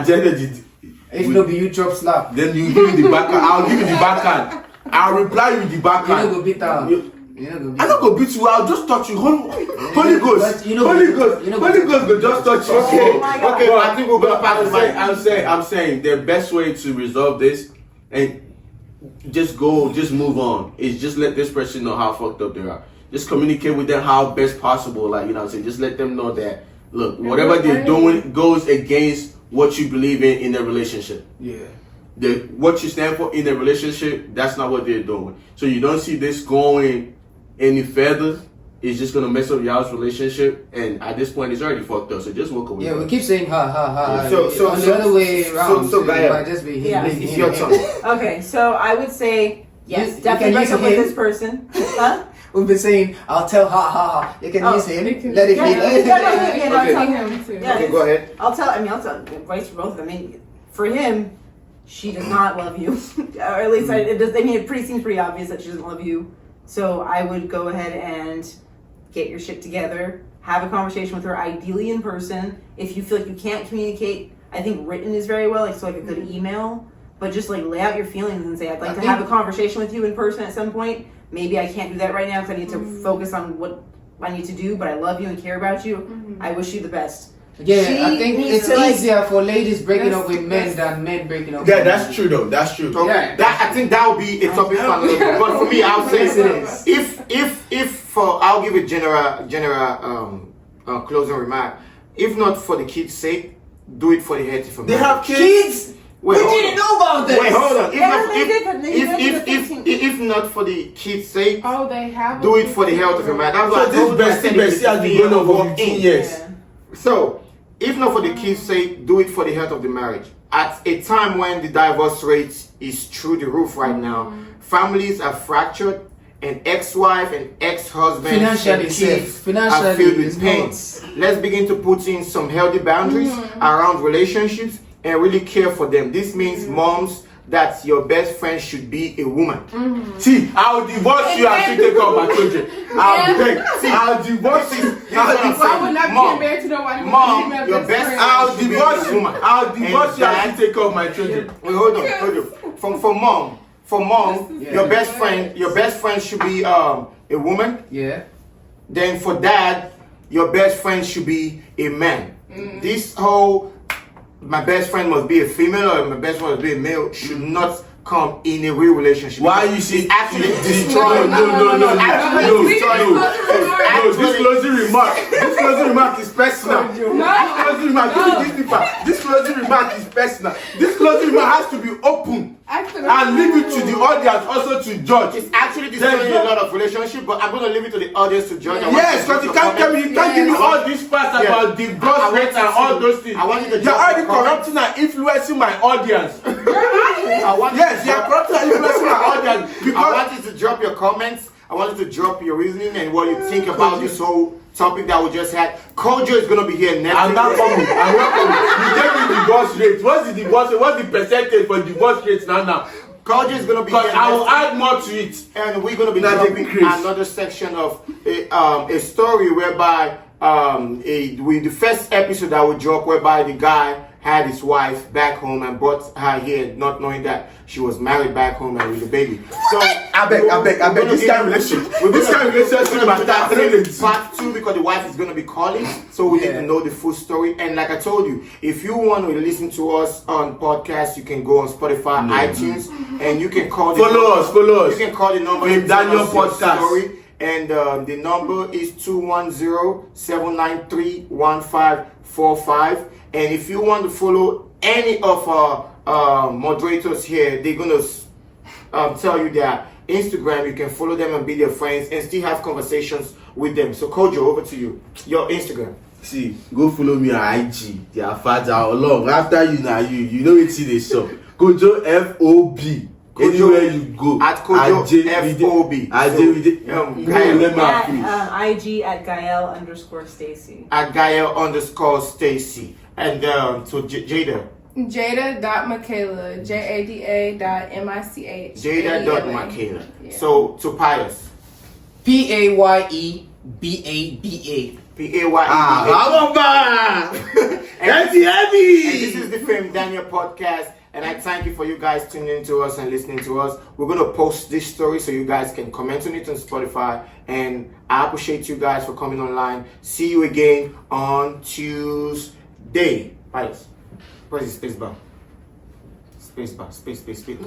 [SPEAKER 2] the end of the day,
[SPEAKER 5] If no be you chop slap.
[SPEAKER 2] then you give me the backhand. I'll give you the backhand. I'll reply you with the
[SPEAKER 5] You don't
[SPEAKER 2] backhand.
[SPEAKER 5] go beat down.
[SPEAKER 2] You-
[SPEAKER 5] You don't go beat
[SPEAKER 2] I'm not gonna beat you. I'll just touch you. Holy Ghost.
[SPEAKER 5] But you know-
[SPEAKER 2] Holy Ghost.
[SPEAKER 5] you know-
[SPEAKER 2] Holy Ghost will just touch you.
[SPEAKER 1] Okay,
[SPEAKER 3] my God.
[SPEAKER 1] okay, I think we're gonna pass the mic.
[SPEAKER 2] I'm saying the best way to resolve this and just move on is just let this person know how fucked up they are. Just communicate with them how best possible. Like, you know what I'm saying? Just let them know that, look, whatever they're doing goes against what you believe in the relationship.
[SPEAKER 5] Yeah.
[SPEAKER 2] What you stand for in the relationship, that's not what they're doing. So you don't see this going any further. It's just gonna mess up y'all's relationship, and at this point, it's already fucked up. So just walk away.
[SPEAKER 5] Yeah, we keep saying ha ha ha.
[SPEAKER 1] Yeah. So-
[SPEAKER 5] on the other way around,
[SPEAKER 1] so,
[SPEAKER 5] it
[SPEAKER 1] Gaia,
[SPEAKER 5] might just be him,
[SPEAKER 3] yeah,
[SPEAKER 5] him,
[SPEAKER 1] It's
[SPEAKER 5] him,
[SPEAKER 1] your
[SPEAKER 5] him.
[SPEAKER 1] turn.
[SPEAKER 3] Okay, so I would say yes,
[SPEAKER 5] You
[SPEAKER 3] definitely
[SPEAKER 5] can
[SPEAKER 3] break
[SPEAKER 5] use
[SPEAKER 3] up with
[SPEAKER 5] him.
[SPEAKER 3] this person. Huh?
[SPEAKER 5] We've been saying, I'll tell ha ha ha. You can
[SPEAKER 3] Oh,
[SPEAKER 5] use him.
[SPEAKER 4] you can-
[SPEAKER 5] Let it
[SPEAKER 3] Yeah,
[SPEAKER 5] be.
[SPEAKER 3] yeah, yeah, yeah, yeah,
[SPEAKER 1] Okay.
[SPEAKER 3] I'll tell
[SPEAKER 4] him too.
[SPEAKER 3] Yeah.
[SPEAKER 1] Okay, go ahead.
[SPEAKER 3] I'll tell vice for both of them. I mean, for him, she does not love you, or at least it does. I mean, it seems pretty obvious that she doesn't love you. So I would go ahead and get your shit together, have a conversation with her, ideally in person. If you feel like you can't communicate, I think written is very well, like a good email. But just like lay out your feelings and say, I'd like to have a conversation with you in person at some point. Maybe I can't do that right now because I need to focus on what I need to do, but I love you and care about you. I wish you the best.
[SPEAKER 5] Yeah,
[SPEAKER 3] She
[SPEAKER 5] I think
[SPEAKER 3] needs
[SPEAKER 5] it's
[SPEAKER 3] to, like-
[SPEAKER 5] easier for ladies breaking
[SPEAKER 3] Yes,
[SPEAKER 5] up with men
[SPEAKER 3] yes.
[SPEAKER 5] than men breaking up
[SPEAKER 2] Yeah,
[SPEAKER 5] with
[SPEAKER 2] that's
[SPEAKER 5] women.
[SPEAKER 2] true though. That's true.
[SPEAKER 1] Okay,
[SPEAKER 5] Yeah.
[SPEAKER 1] that I think that would be a topic for another day. But for me, I'll say
[SPEAKER 5] Yes, it is.
[SPEAKER 1] I'll give a general closing remark. If not for the kids' sake, do it for the healthy family.
[SPEAKER 2] They have kids.
[SPEAKER 5] Kids!
[SPEAKER 1] Wait,
[SPEAKER 5] we
[SPEAKER 1] hold
[SPEAKER 5] didn't
[SPEAKER 1] on.
[SPEAKER 5] know about this!
[SPEAKER 1] Wait, hold on.
[SPEAKER 3] Yeah, they did, but they did
[SPEAKER 1] If not for the kids' sake,
[SPEAKER 4] Oh, they have.
[SPEAKER 1] do it for the health of your mind. That's why
[SPEAKER 2] So
[SPEAKER 1] I told you I
[SPEAKER 2] this
[SPEAKER 1] said
[SPEAKER 2] bestie
[SPEAKER 1] if
[SPEAKER 2] has been going on for 15 years.
[SPEAKER 3] Yeah.
[SPEAKER 1] So, if not for the kids' sake, do it for the health of the marriage. At a time when the divorce rate is through the roof right now, families are fractured, and ex-wife and ex-husband
[SPEAKER 5] Financially
[SPEAKER 1] and
[SPEAKER 5] safe.
[SPEAKER 1] kids
[SPEAKER 5] Financially
[SPEAKER 1] are filled with
[SPEAKER 5] is
[SPEAKER 1] pain.
[SPEAKER 5] not.
[SPEAKER 1] Let's begin to put in some healthy boundaries around relationships and really care for them. This means moms that your best friend should be a woman.
[SPEAKER 2] See, I'll divorce you and still take care of my children. I'll beg. See, I'll divorce you.
[SPEAKER 4] I would not
[SPEAKER 1] Mom,
[SPEAKER 4] be married to nobody. with
[SPEAKER 1] Mom,
[SPEAKER 4] a female
[SPEAKER 1] your
[SPEAKER 4] best
[SPEAKER 1] best
[SPEAKER 4] friend.
[SPEAKER 2] I'll
[SPEAKER 1] should be
[SPEAKER 2] divorce
[SPEAKER 1] a
[SPEAKER 2] you.
[SPEAKER 1] woman.
[SPEAKER 2] I'll divorce you and
[SPEAKER 1] dad-
[SPEAKER 2] still take care of my children.
[SPEAKER 1] Wait, hold on. For mom, your best friend should be a woman.
[SPEAKER 5] Yeah.
[SPEAKER 1] Then for dad, your best friend should be a man. This whole my best friend must be a female or my best friend must be a male should not come in a real relationship.
[SPEAKER 2] Why you see?
[SPEAKER 1] It's actually
[SPEAKER 2] No,
[SPEAKER 1] destroying.
[SPEAKER 2] This closing remark is personal. This closing remark is personal. This closing remark has to be open and leave it to the audience also to judge.
[SPEAKER 1] It's actually destroying a lot of relationships, but I'm going to leave it to the audience to judge. I want
[SPEAKER 2] Yes,
[SPEAKER 1] you to
[SPEAKER 2] because you
[SPEAKER 1] put your
[SPEAKER 2] can't tell me, you can't give me all these facts
[SPEAKER 1] Yeah.
[SPEAKER 2] about divorce
[SPEAKER 1] I want
[SPEAKER 2] rates and
[SPEAKER 1] you to-
[SPEAKER 2] all those things.
[SPEAKER 1] I want you to
[SPEAKER 2] You're
[SPEAKER 1] just
[SPEAKER 2] already
[SPEAKER 1] comment.
[SPEAKER 2] corrupting and influencing my audience.
[SPEAKER 1] I want
[SPEAKER 2] Yes,
[SPEAKER 1] you
[SPEAKER 2] you're
[SPEAKER 1] to
[SPEAKER 2] corrupting and influencing my audience
[SPEAKER 1] I
[SPEAKER 2] because
[SPEAKER 1] want you to drop your comments. I want you to drop your reasoning and what you think about this whole topic that we just had. Kojo is going to be here next
[SPEAKER 2] I'm
[SPEAKER 1] week.
[SPEAKER 2] not coming. You gave me divorce rate. What's the divorce rate? What's the percentage for divorce rates now?
[SPEAKER 1] Kojo is going to be
[SPEAKER 2] Because
[SPEAKER 1] here
[SPEAKER 2] I will
[SPEAKER 1] next week.
[SPEAKER 2] add more to it.
[SPEAKER 1] And we're going to be
[SPEAKER 2] Now,
[SPEAKER 1] dropping
[SPEAKER 2] David Chris.
[SPEAKER 1] another section of a story whereby the first episode that we dropped, whereby the guy had his wife back home and brought her here, not knowing that she was married back home and with a baby. So
[SPEAKER 2] I beg. This kind of relationship. This kind of relationship.
[SPEAKER 1] Part 2, because the wife is going to be calling, so we need to know the full story. And like I told you, if you want to listen to us on podcast, you can go on Spotify, iTunes, and you can call.
[SPEAKER 2] Follow us.
[SPEAKER 1] You can call the number.
[SPEAKER 2] In Daniel Podcast.
[SPEAKER 1] Story. And the number is 210-793-1545. And if you want to follow any of our moderators here, they're going to tell you their Instagram. You can follow them and be their friends and still have conversations with them. So Kojo, over to you. Your Instagram.
[SPEAKER 2] See, go follow me on IG. Their father along. After you now, you know it's in the shop. Kojo FOB. Anywhere you go.
[SPEAKER 1] At Kojo FOB.
[SPEAKER 3] IG at Gael_Stacy.
[SPEAKER 1] At Gael_Stacy. And so Jada.
[SPEAKER 4] Jada.Michaela. JADA.MICH.
[SPEAKER 1] Jada.Michaela.
[SPEAKER 4] Yeah.
[SPEAKER 1] So Tobias.
[SPEAKER 5] PAYEBABA.
[SPEAKER 1] PAYE.
[SPEAKER 2] That's heavy.
[SPEAKER 1] And this is the Fame Daniel podcast. And I thank you for you guys tuning in to us and listening to us. We're going to post this story so you guys can comment on it on Spotify. And I appreciate you guys for coming online. See you again on Tuesday. Press the space bar. Space. It's
[SPEAKER 2] Space.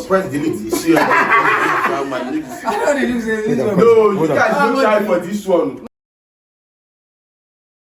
[SPEAKER 1] press delete.
[SPEAKER 2] See you.
[SPEAKER 5] I know they do say this one.
[SPEAKER 2] No, you guys don't try for this one.